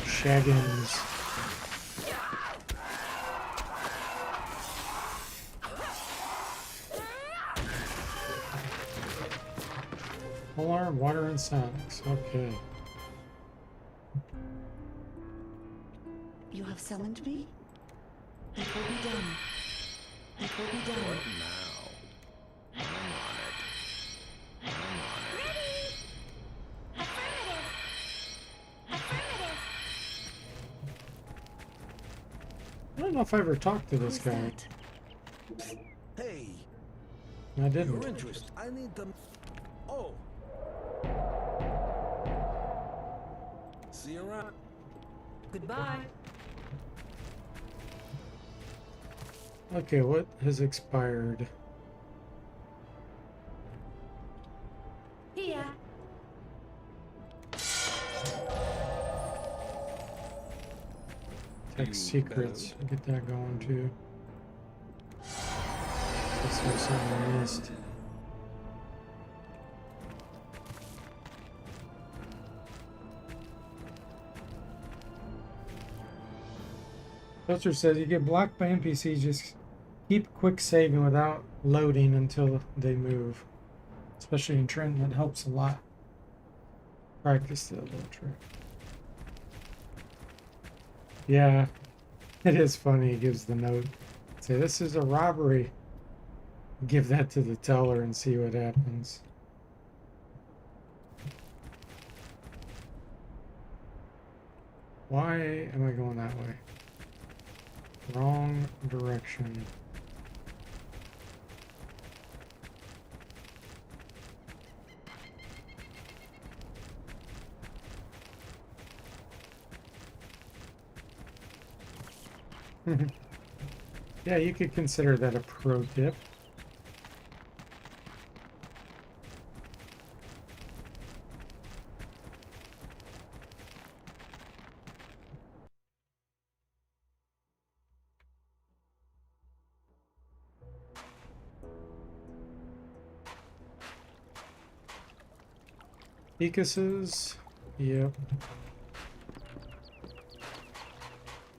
Shaggins. Alarm, water, and sonics. Okay. You have summoned me? It will be done. It will be done. What now? I'm on it. I'm on it. Ready! Affirmative! Affirmative! I don't know if I ever talked to this Who's guy. that? Hey, I your didn't. interest. I need them. Oh. See you around. Goodbye. Okay, what has expired? Here. Tech You secrets. Get that going too. Guess there's something I missed. Filter says you get blocked by NPCs, just keep quick saving without loading until they move. Especially in Trenton, that helps a lot. Practice the little trick. Yeah, it is funny. He gives the note. Say, this is a robbery. Give that to the teller and see what happens. Why am I going that way? Wrong direction. Yeah, you could consider that a pro tip. Pegasus. Yep.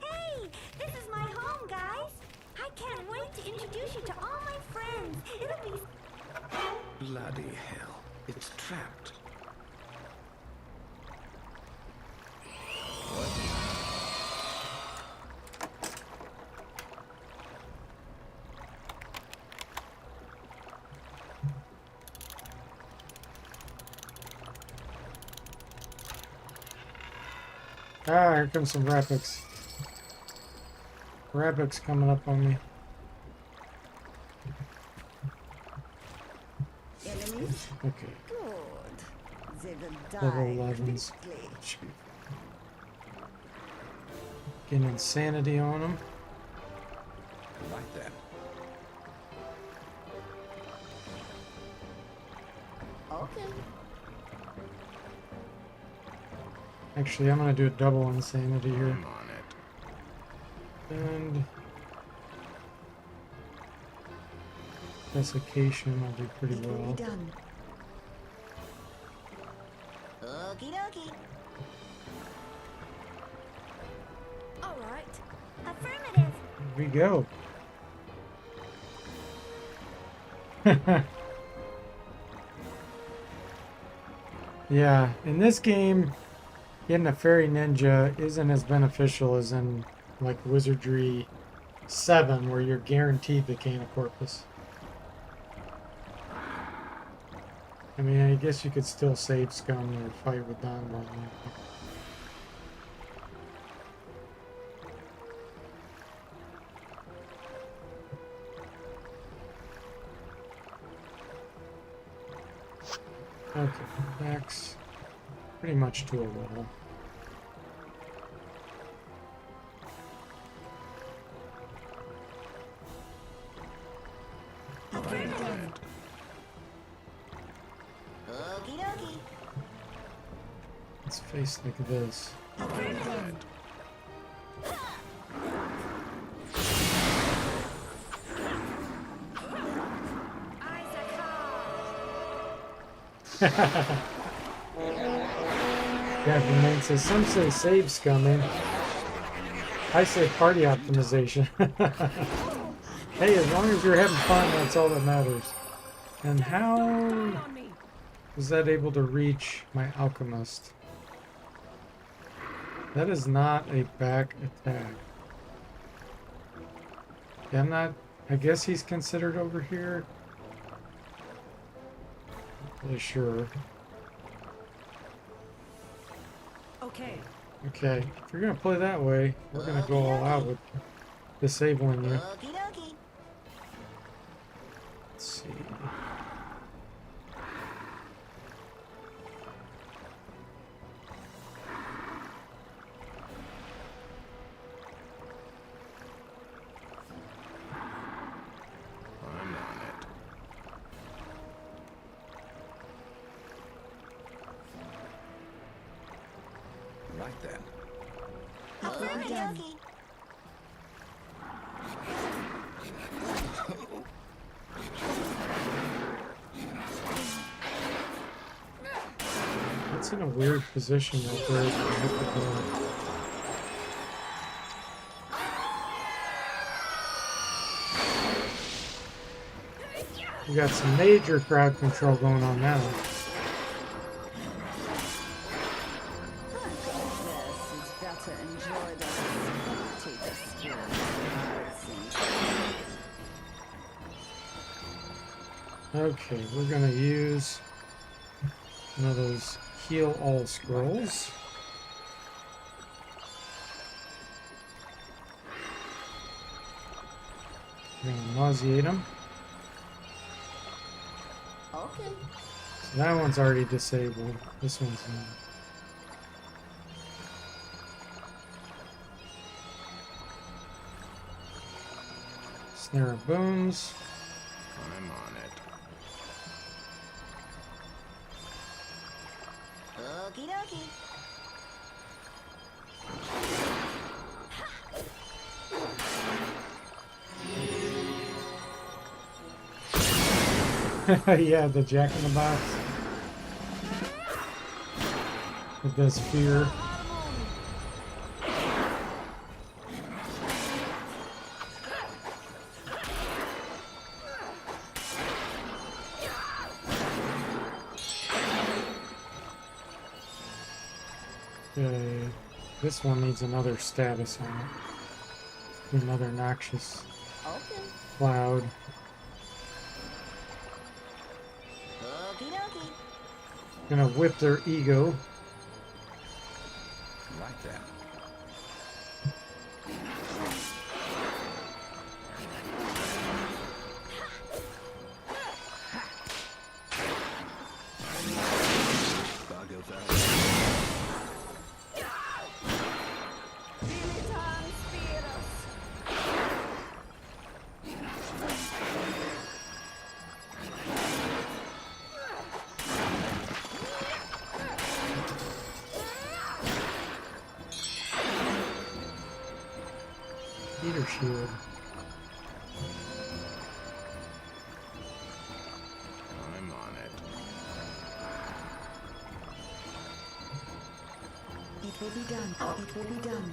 Hey, this is my home, guys. I can't wait to introduce you to all my friends. It'll be Bloody hell. It's trapped. Ah, here comes some rapids. Rapids coming up on me. Enemies? Okay, Good. They will die level 11s. quickly. Shoot. Getting insanity on them. Right then. Okay. Actually, I'm gonna do a double insanity here. I'm on it. And desiccation will do pretty It will well. be done. Okie dokie. all right. Affirmative. Here we go. Yeah, in this game, getting a fairy ninja isn't as beneficial as in like Wizardry 7, where you're guaranteed the Cane of Corpus. I mean, I guess you could still save scum or fight with Don Martin. Okay, backs pretty much to a wall. Okie dokie. Let's face like this. Captain Mate says, some say save scumming. I say party optimization. Hey, as long as you're having fun, that's all that matters. And how is that able to reach my alchemist? That is not a back attack. Yeah, I'm not... I guess he's considered over here. Not really sure. Okay. Okay, if you're gonna play that way, we're gonna go all out with disabling you. Okie dokie. Let's see. I'm on it. Right then. Okie dokie. It's in a weird position right there. You hit the ball. We got some major crowd control going on now. It's better enjoy the spectator Okay, we're gonna use one of those heal all scrolls. We're gonna nauseate him. Okay. So that one's already disabled. This one's not. Snare of Bones. I'm on it. Okie dokie. Yeah, the Jack in the Box. It does fear. Okay, this one needs another status on it. Another noxious Okay. cloud. Okie dokie. Gonna whip their ego. Right then. Bug of that. Heater shield. I'm on it. It will be done. It will be done.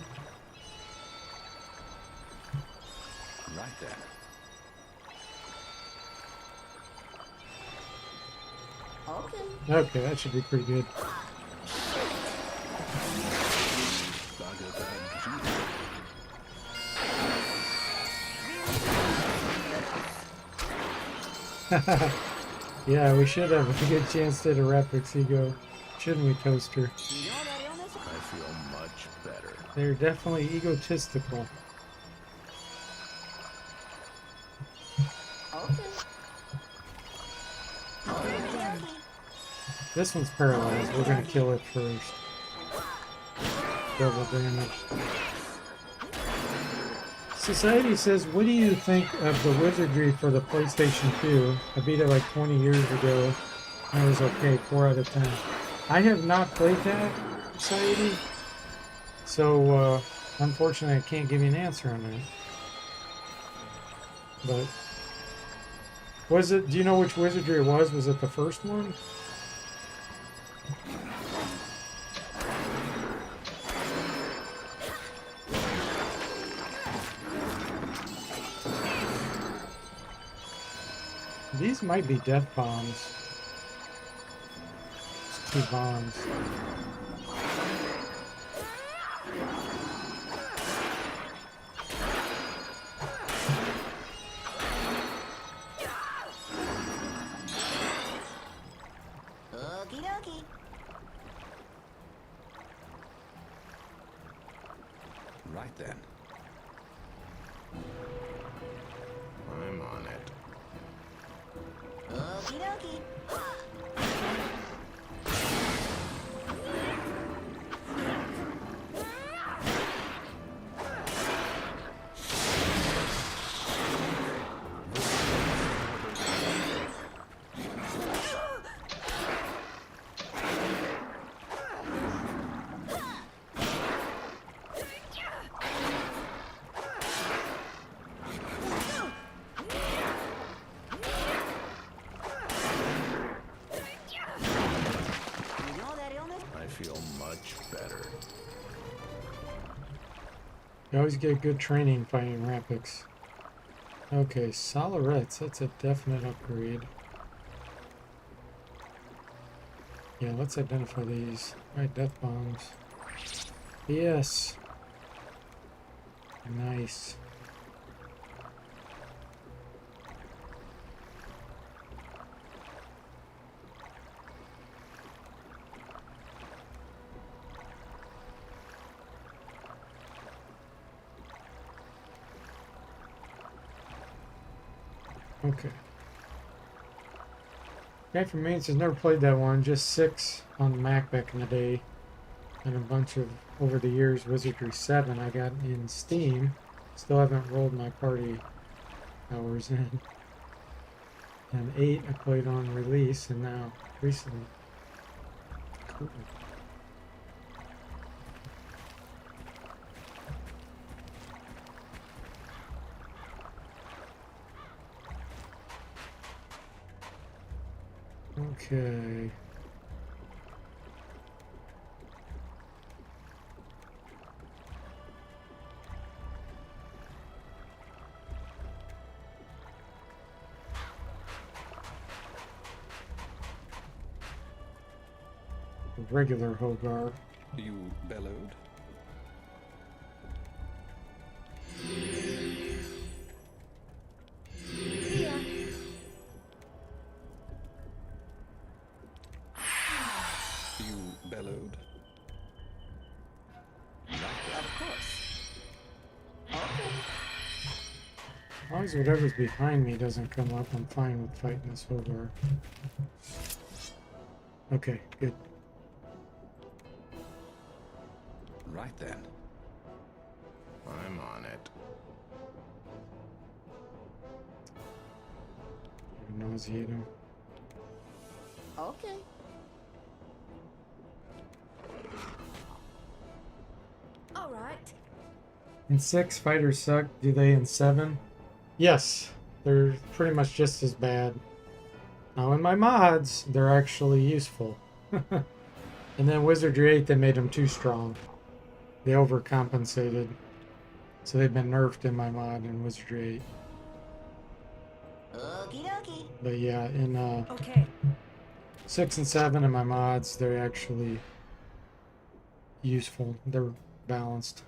Right then. Okay. Okay, that should be pretty good. Bugger bag defeated. Yeah, we should have a good chance to hit a Rapix ego. Shouldn't we, Toaster? You know that illness? I feel much better. They're definitely egotistical. Okay. Okay. This one's paralyzed. We're gonna kill it first. Double damage. Society says, what do you think of the Wizardry for the PlayStation 2? I beat it like 20 years ago. And it was okay, 4 out of 10. I have not played that, Society. So, unfortunately, I can't give you an answer on that. But, was it, do you know which Wizardry it was? Was it the first one? These might be death bombs. It's 2 bombs. Okie dokie. Right then. I'm on it. Okie dokie. You know that illness? I feel much better. You always get good training fighting Rapix. Okay, Solarettes, that's a definite upgrade. Yeah, let's identify these. Alright, death bombs. Yes. Nice. Okay. Guy from Maine says never played that one, just 6 on the Mac back in the day. And a bunch of, over the years, Wizardry 7 I got in Steam. Still haven't rolled my party hours in. And 8 I played on release, and now recently. Cool. Okay. Regular Hogar. You bellowed? Yeah. You bellowed? Of course. Okay. As long as whatever's behind me doesn't come up, I'm fine with fighting this Hogar. Okay, good. Right then. I'm on it. Nauseate him. Okay. All right. In 6, fighters suck. Do they in 7? Yes, they're pretty much just as bad. Now in my mods, they're actually useful. And then Wizardry 8, they made them too strong. They overcompensated. So they've been nerfed in my mod in Wizardry 8. Okie dokie. But yeah, in Okay. 6 and 7 in my mods, they're actually useful. They're balanced.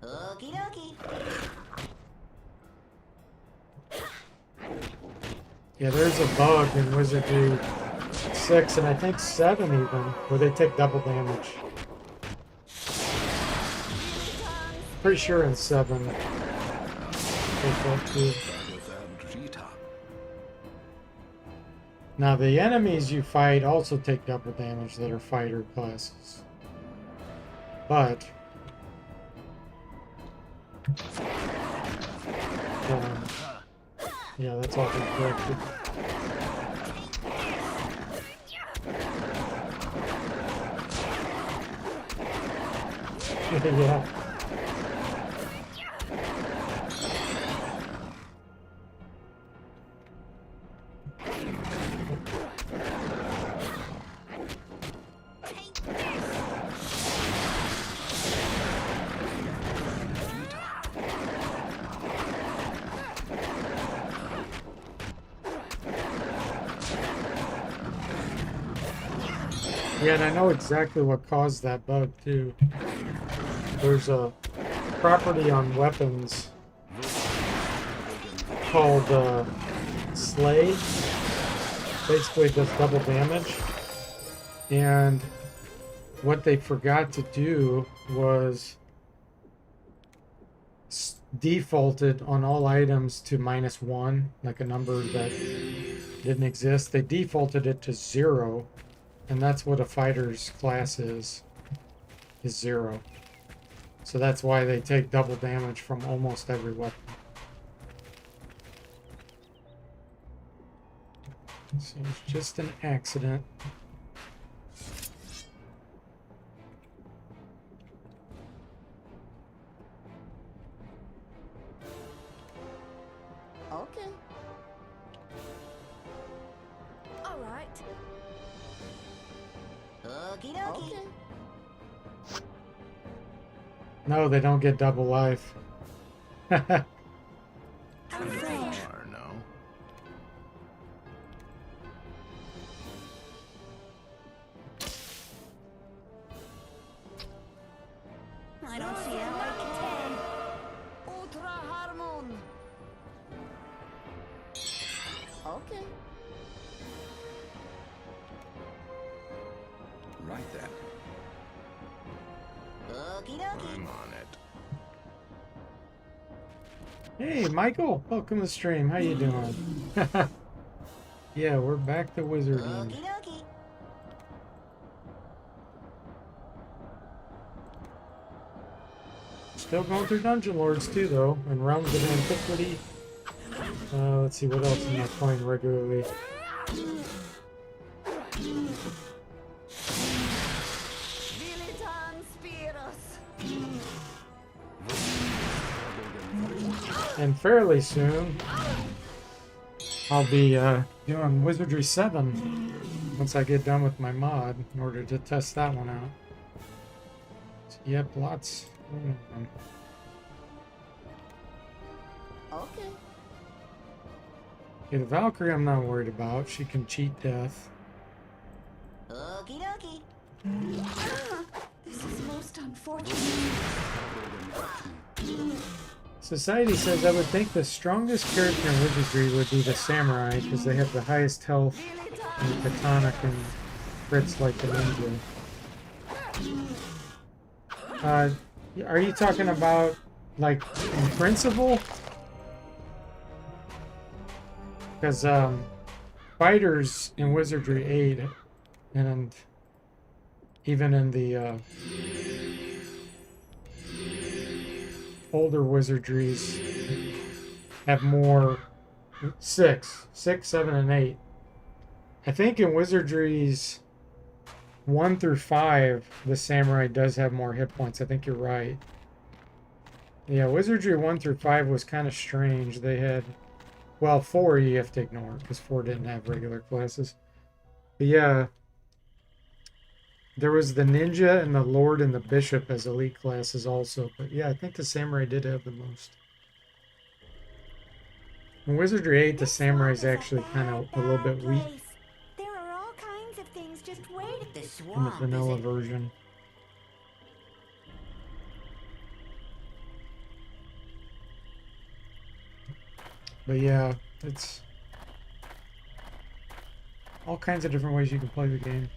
Okie dokie. Yeah, there's a bug in Wizardry 6 and I think 7 even, where they take double damage. Pretty sure in 7 they don't too. Now the enemies you fight also take double damage that are fighter classes. But yeah, that's often corrected. Yeah. Yeah, and I know exactly what caused that bug too. There's a property on weapons called Slay. Basically it does double damage. And what they forgot to do was defaulted on all items to -1, like a number that didn't exist. They defaulted it to 0. And that's what a fighter's class is 0. So that's why they take double damage from almost every weapon. So it's just an accident. Okay. All right. Okie dokie. No, they don't get double life. Or no. I don't see how I can. Ultra Harmon. Okay. Right then. Okie dokie. I'm on it. Hey, Michael, welcome to the stream. How you doing? Yeah, we're back to wizarding. Okie dokie. Still going through Dungeon Lords too, though, and Realms of Antiquity. Let's see what else am I playing regularly. Militan Spiros. And fairly soon, I'll be doing Wizardry 7 once I get done with my mod in order to test that one out. So, yep, lots going on. Okay. Okay, the Valkyrie I'm not worried about. She can cheat death. Okie dokie. This is most unfortunate. Society says I would think the strongest character in Wizardry would be the Samurai because they have the highest health and katana can crits like the ninja. Are you talking about like in principle? Because fighters in Wizardry 8 and even in the older wizardries have more 6, 7, and 8. I think in wizardries 1 through 5, the samurai does have more hit points. I think you're right. Yeah, wizardry 1 through 5 was kind of strange. They had, well, 4 you have to ignore because 4 didn't have regular classes. But yeah, there was the ninja and the lord and the bishop as elite classes also. But yeah, I think the samurai did have the most. In Wizardry 8, the samurai is actually kind of a little bit weak. There just wait at the in the swamp. vanilla Is it? version. But yeah, it's all kinds of different ways you can play the game.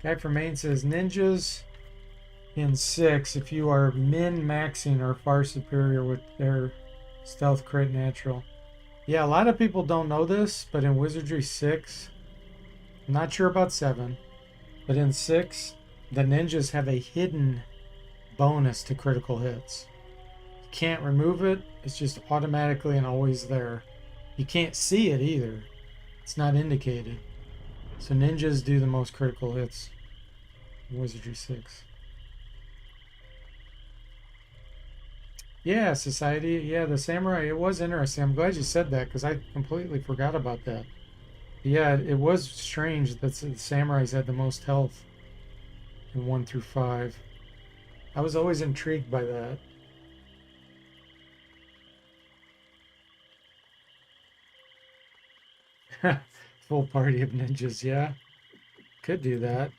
Guy from Maine says ninjas in 6, if you are min-maxing, are far superior with their stealth crit natural. Yeah, a lot of people don't know this, but in Wizardry 6, I'm not sure about 7, but in 6, the ninjas have a hidden bonus to critical hits. You can't remove it, it's just automatically and always there. You can't see it either. It's not indicated. So ninjas do the most critical hits in Wizardry 6. Yeah, Society. Yeah, the Samurai. It was interesting. I'm glad you said that because I completely forgot about that. Yeah, it was strange that the Samurais had the most health in 1 through 5. I was always intrigued by that. Full party of ninjas, yeah. Could do that.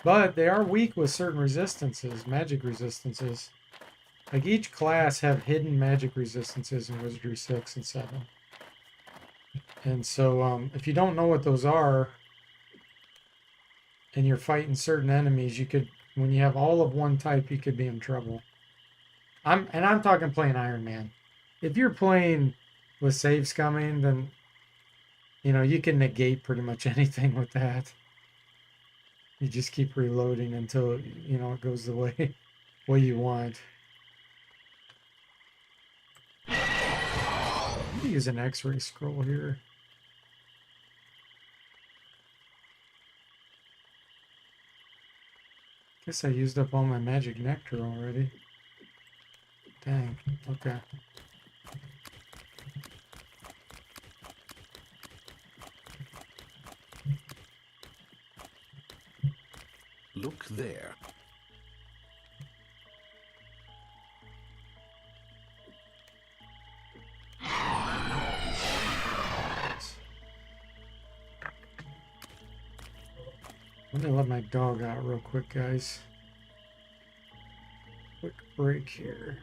But they are weak with certain resistances, magic resistances. Like each class have hidden magic resistances in Wizardry 6 and 7. And so if you don't know what those are and you're fighting certain enemies, you could, when you have all of one type, you could be in trouble. I'm talking playing Iron Man. If you're playing with saves coming, then you know you can negate pretty much anything with that. You just keep reloading until you know it goes the way you want. I'm gonna use an X-ray scroll here. Guess I used up all my magic nectar already. Dang. Okay. Look there. Let me let my dog out real quick, guys. Quick break here.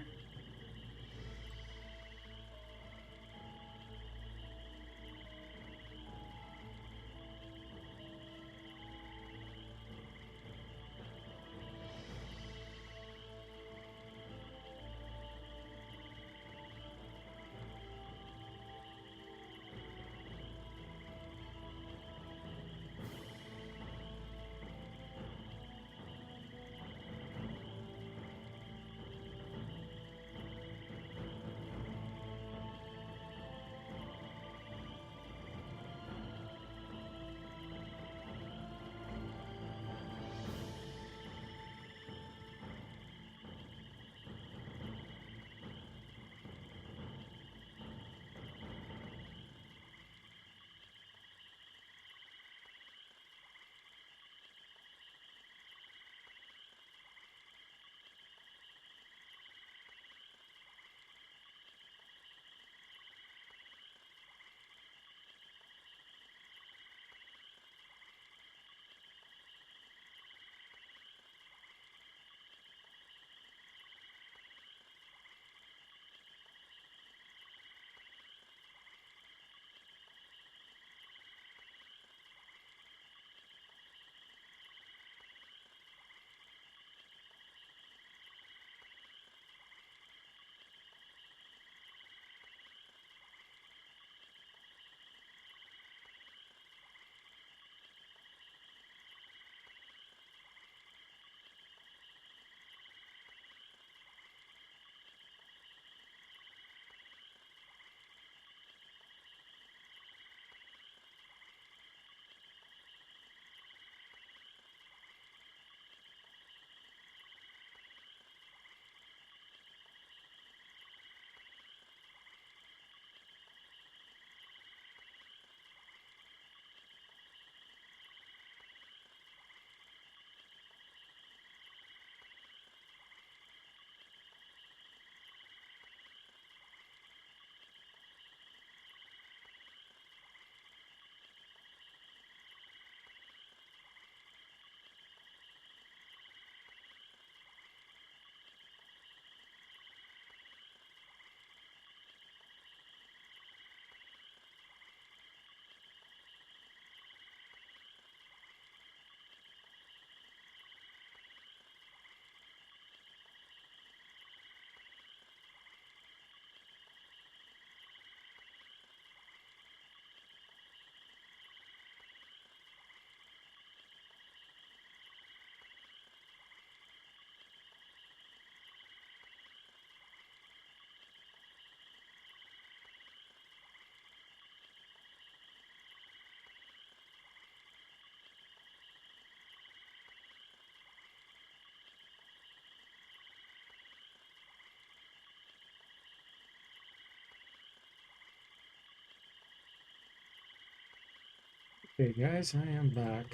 Okay, guys, I am back.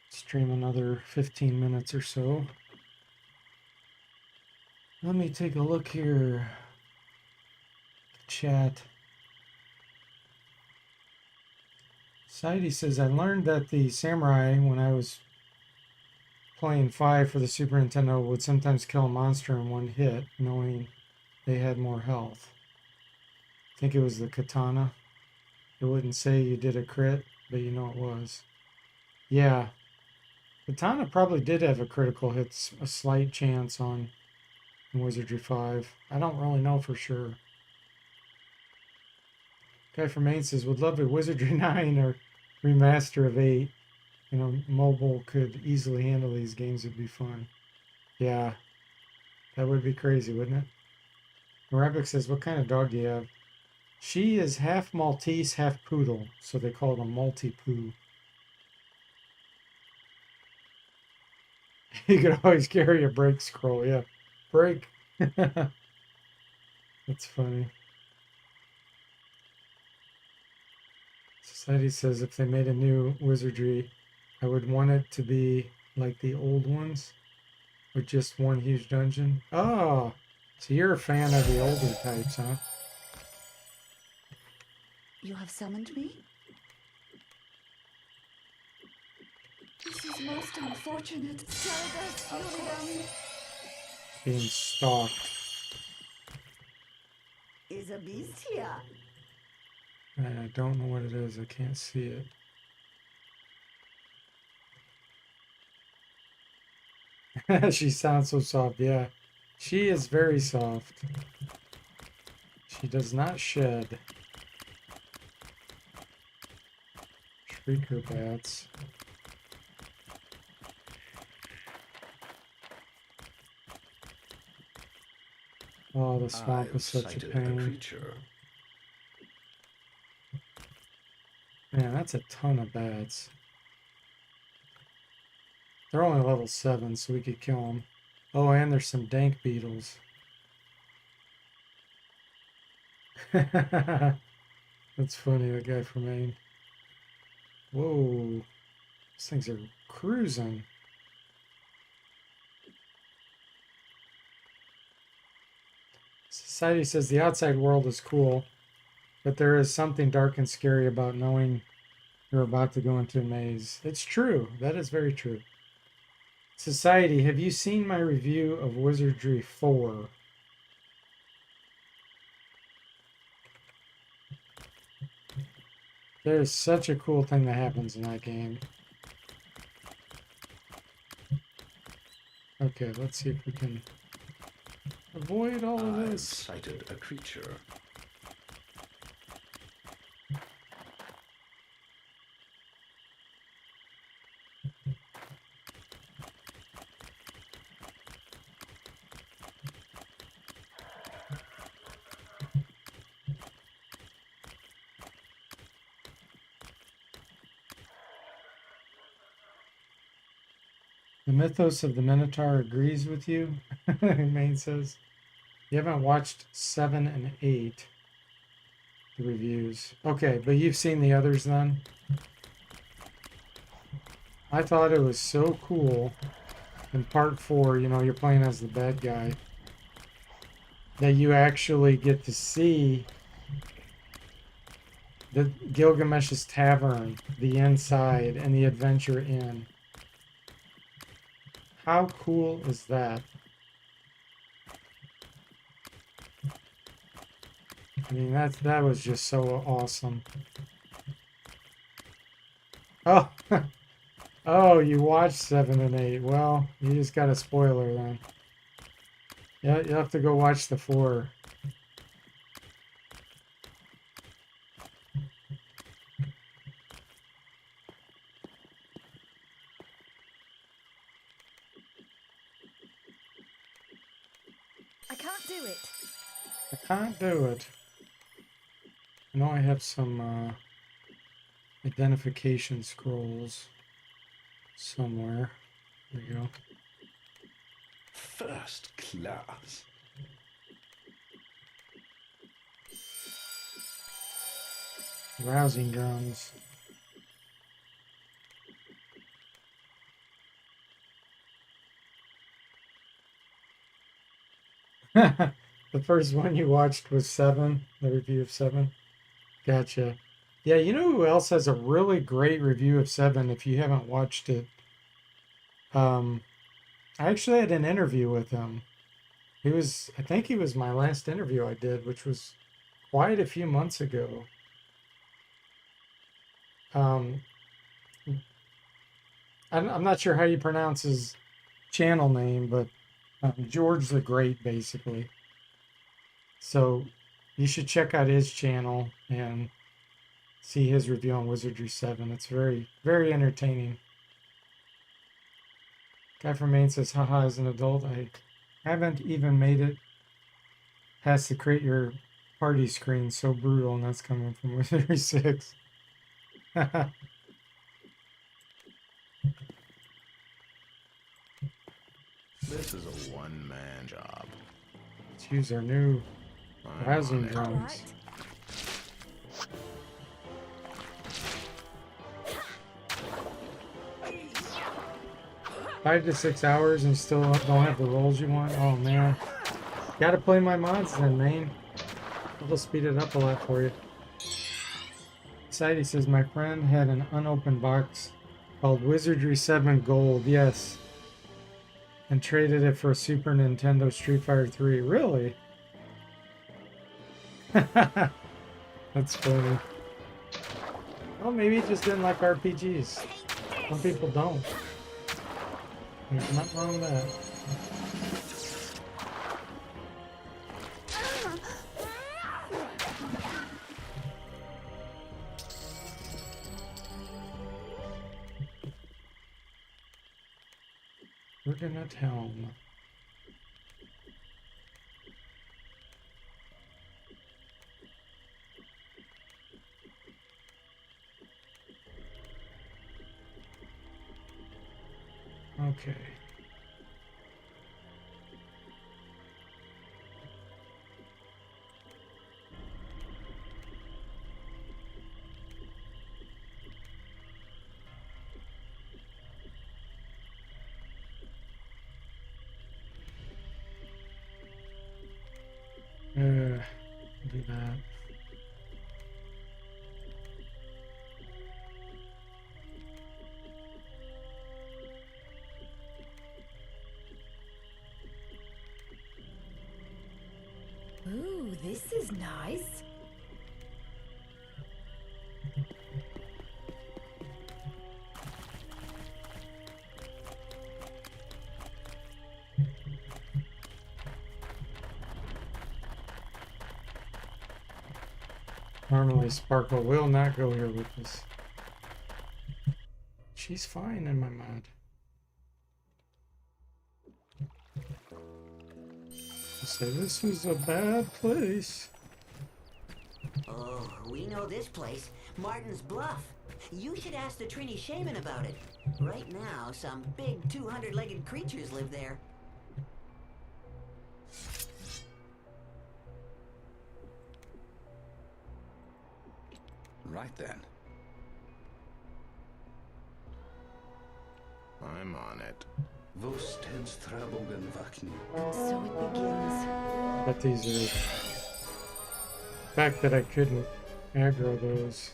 Stream another 15 minutes or so. Let me take a look here. Chat. Saidi says, I learned that the samurai, when I was playing 5 for the Super Nintendo, would sometimes kill a monster in one hit, knowing they had more health. I think it was the katana. It wouldn't say you did a crit, but you know it was. Yeah. Katana probably did have a critical hit, a slight chance on Wizardry 5. I don't really know for sure. Guy from Maine says, would love a Wizardry 9 or remaster of 8. You know, mobile could easily handle these games. Would be fun. Yeah, that would be crazy, wouldn't it? Arabic says, what kind of dog do you have? She is half Maltese, half poodle, so they call it a multi-poo. You could always carry a break scroll, yeah. Break. That's funny. Society says if they made a new Wizardry, I would want it to be like the old ones, with just one huge dungeon. Oh, so you're a fan of the older types, huh? You have summoned me? This is most unfortunate. Salvus Unidam. Being stalked. Is a beast here. I don't know what it is. I can't see it. She sounds so soft. Yeah, she is very soft. She does not shed. Shrieker bats. Oh, the swamp I've is such a sighted a pain. creature. Man, that's a ton of bats. They're only level 7, so we could kill them. Oh, and there's some dank beetles. That's funny, the guy from Maine. Whoa. These things are cruising. Society says the outside world is cool, but there is something dark and scary about knowing you're about to go into a maze. It's true. That is very true. Society, have you seen my review of Wizardry 4? There's such a cool thing that happens in that game. Okay, let's see if we can avoid all of I've this. sighted a creature. The mythos of the Minotaur agrees with you, Maine says. You haven't watched 7 and 8, the reviews. Okay, but you've seen the others then? I thought it was so cool in part 4, you know, you're playing as the bad guy, that you actually get to see the Gilgamesh's tavern, the inside, and the adventure inn. How cool is that? I mean, that was just so awesome. Oh, oh, you watched 7 and 8. Well, you just got a spoiler then. Yeah, you have to go watch the 4. I can't do it. I can't do it. I know I have some identification scrolls somewhere. There we go. First class. Rousing drums. The first one you watched was 7, the review of 7. Gotcha. Yeah, you know who else has a really great review of 7 if you haven't watched it? I actually had an interview with him. I think he was my last interview I did, which was quite a few months ago. Um, I'm not sure how you pronounce his channel name, but George the Great, basically. So you should check out his channel and see his review on Wizardry 7. It's very, very entertaining. Guy from Maine says, haha, as an adult, I haven't even made it past to create your party screen. So brutal, and that's coming from Wizardry 6. This is a one-man job. Let's use our new I'm rousing on it. drums. 5 to 6 hours and still don't have the rolls you want? Oh man. Gotta play my mods then, man. It'll speed it up a lot for you. Sadie says, my friend had an unopened box called Wizardry 7 Gold. Yes. And traded it for a Super Nintendo Street Fighter 3. Really? That's funny. Well, maybe he just didn't like RPGs. Some people don't. There's nothing wrong with that. We're gonna tell him. Okay. Do that. Ooh, this is nice. Normally Sparkle will not go here with us. She's fine in my mod. So this is a bad place. Oh, we know this place. Martin's Bluff. You should ask the Trini Shaman about it. Right now, some big 200-legged creatures live there. Right then. I'm on it. Vostens Trabogen Wacken. And so it begins. But these are... The fact that I couldn't aggro those.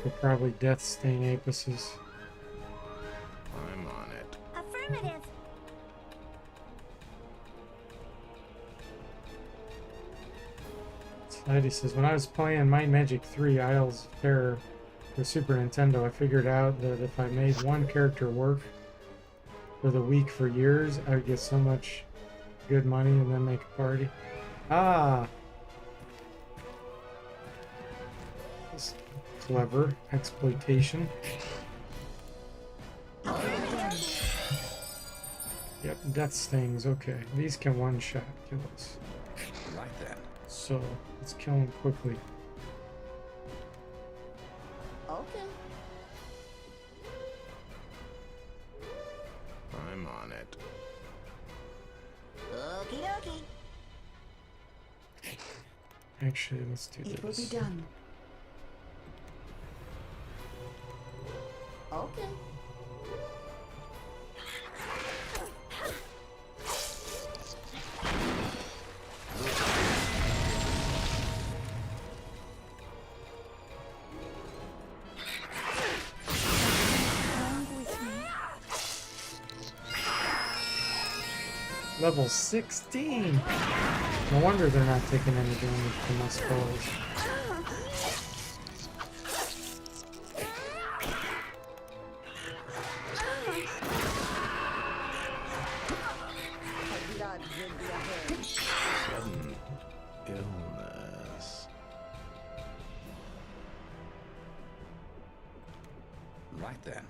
They're probably Death Stain Apices. I'm on it. Affirmative. Heidi says, when I was playing Might and Magic 3 Isles of Terror for Super Nintendo, I figured out that if I made one character work for the week for years, I would get so much good money and then make a party. Ah! That's clever exploitation. Yep, Death Stings. Okay, these can one-shot kill us. Right then. So, let's kill him quickly. Okay. I'm on it. Okie dokie. I Actually, let's do It will be this. done. Okay. Level 16! No wonder they're not taking any damage from my spells. Sudden illness. Right then.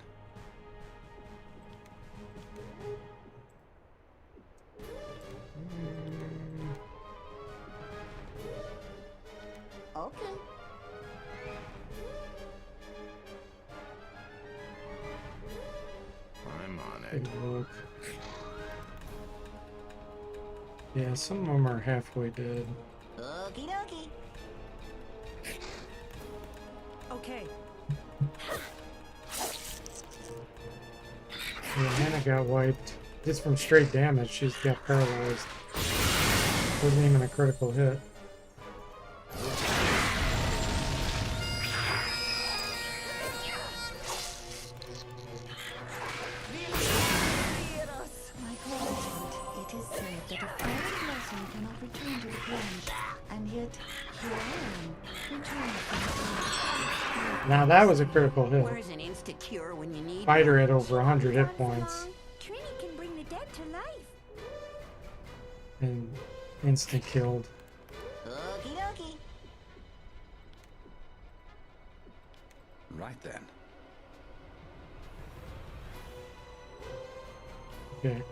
Okay. I'm on Take it. a look. Yeah, some of them are halfway dead. Okie dokie. Okay. Yeah, Hannah got wiped. Just from straight damage, she's got paralyzed. Wasn't even a critical hit. My legend, it is said that a fairy blessing cannot return to the branch, and yet here I am, returning from the Now that was a critical hit. Where's an insta cure when you need Fighter one? had over 100 hit Times points along, Trini can bring the dead to life. and instant killed. Okie dokie. Right then. Okay.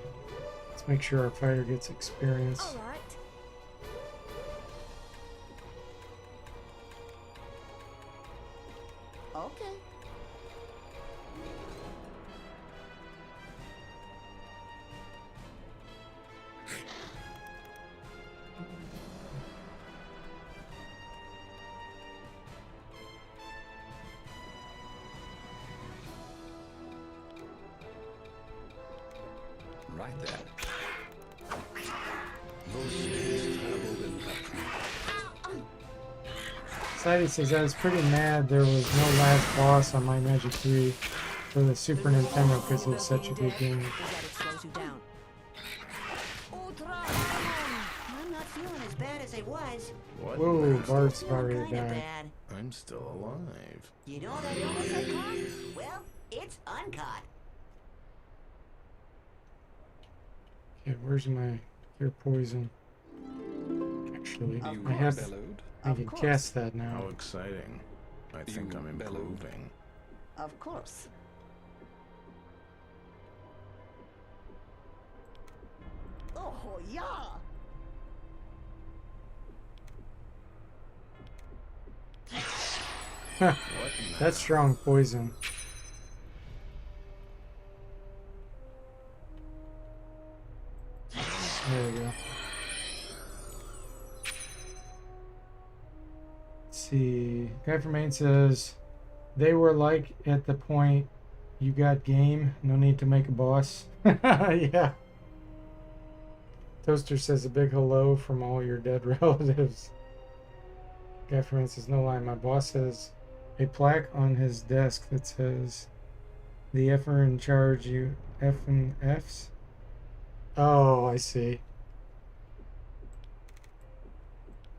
Let's make sure our fighter gets experience. All right. Okay. Right then. Those steeds traveled in vacuum. Sadie says I was pretty mad there was no last boss on my Magic 3 for the Super Nintendo because it was such a good game. Is that it slows you down. I'm not feeling as bad as I was. What? Whoa, now? Bart's Feeling already kinda died. bad. I'm still alive. You know that illness I caught? Well, it's uncaught. Okay, where's my cure poison? Actually, You I have. bellowed. I Of can course. cast that now. How exciting. I think You I'm bellowed. improving. Of course. Oh, yeah. Huh, What now? that's strong poison. There we go. Let's see. Guy from Maine says they were like at the point you got game, no need to make a boss. Yeah. Toaster says a big hello from all your dead relatives. Guy from Maine says no lie, my boss has a plaque on his desk that says the F'er in charge, you F and F's. Oh, I see.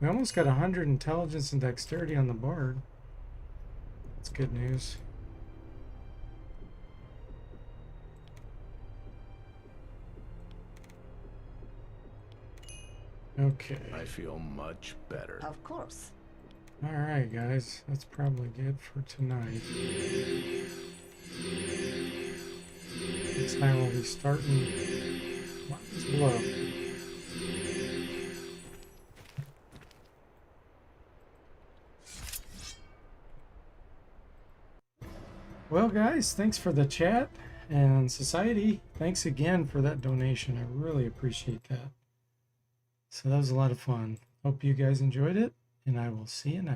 We almost got 100 intelligence and dexterity on the bard. That's good news. Okay. I feel much better. Of course. Alright, guys. That's probably good for tonight. Next time we'll be starting Martin's Bluff. Well, guys, thanks for the chat. And Society, thanks again for that donation. I really appreciate that. So that was a lot of fun. Hope you guys enjoyed it. and I will see you next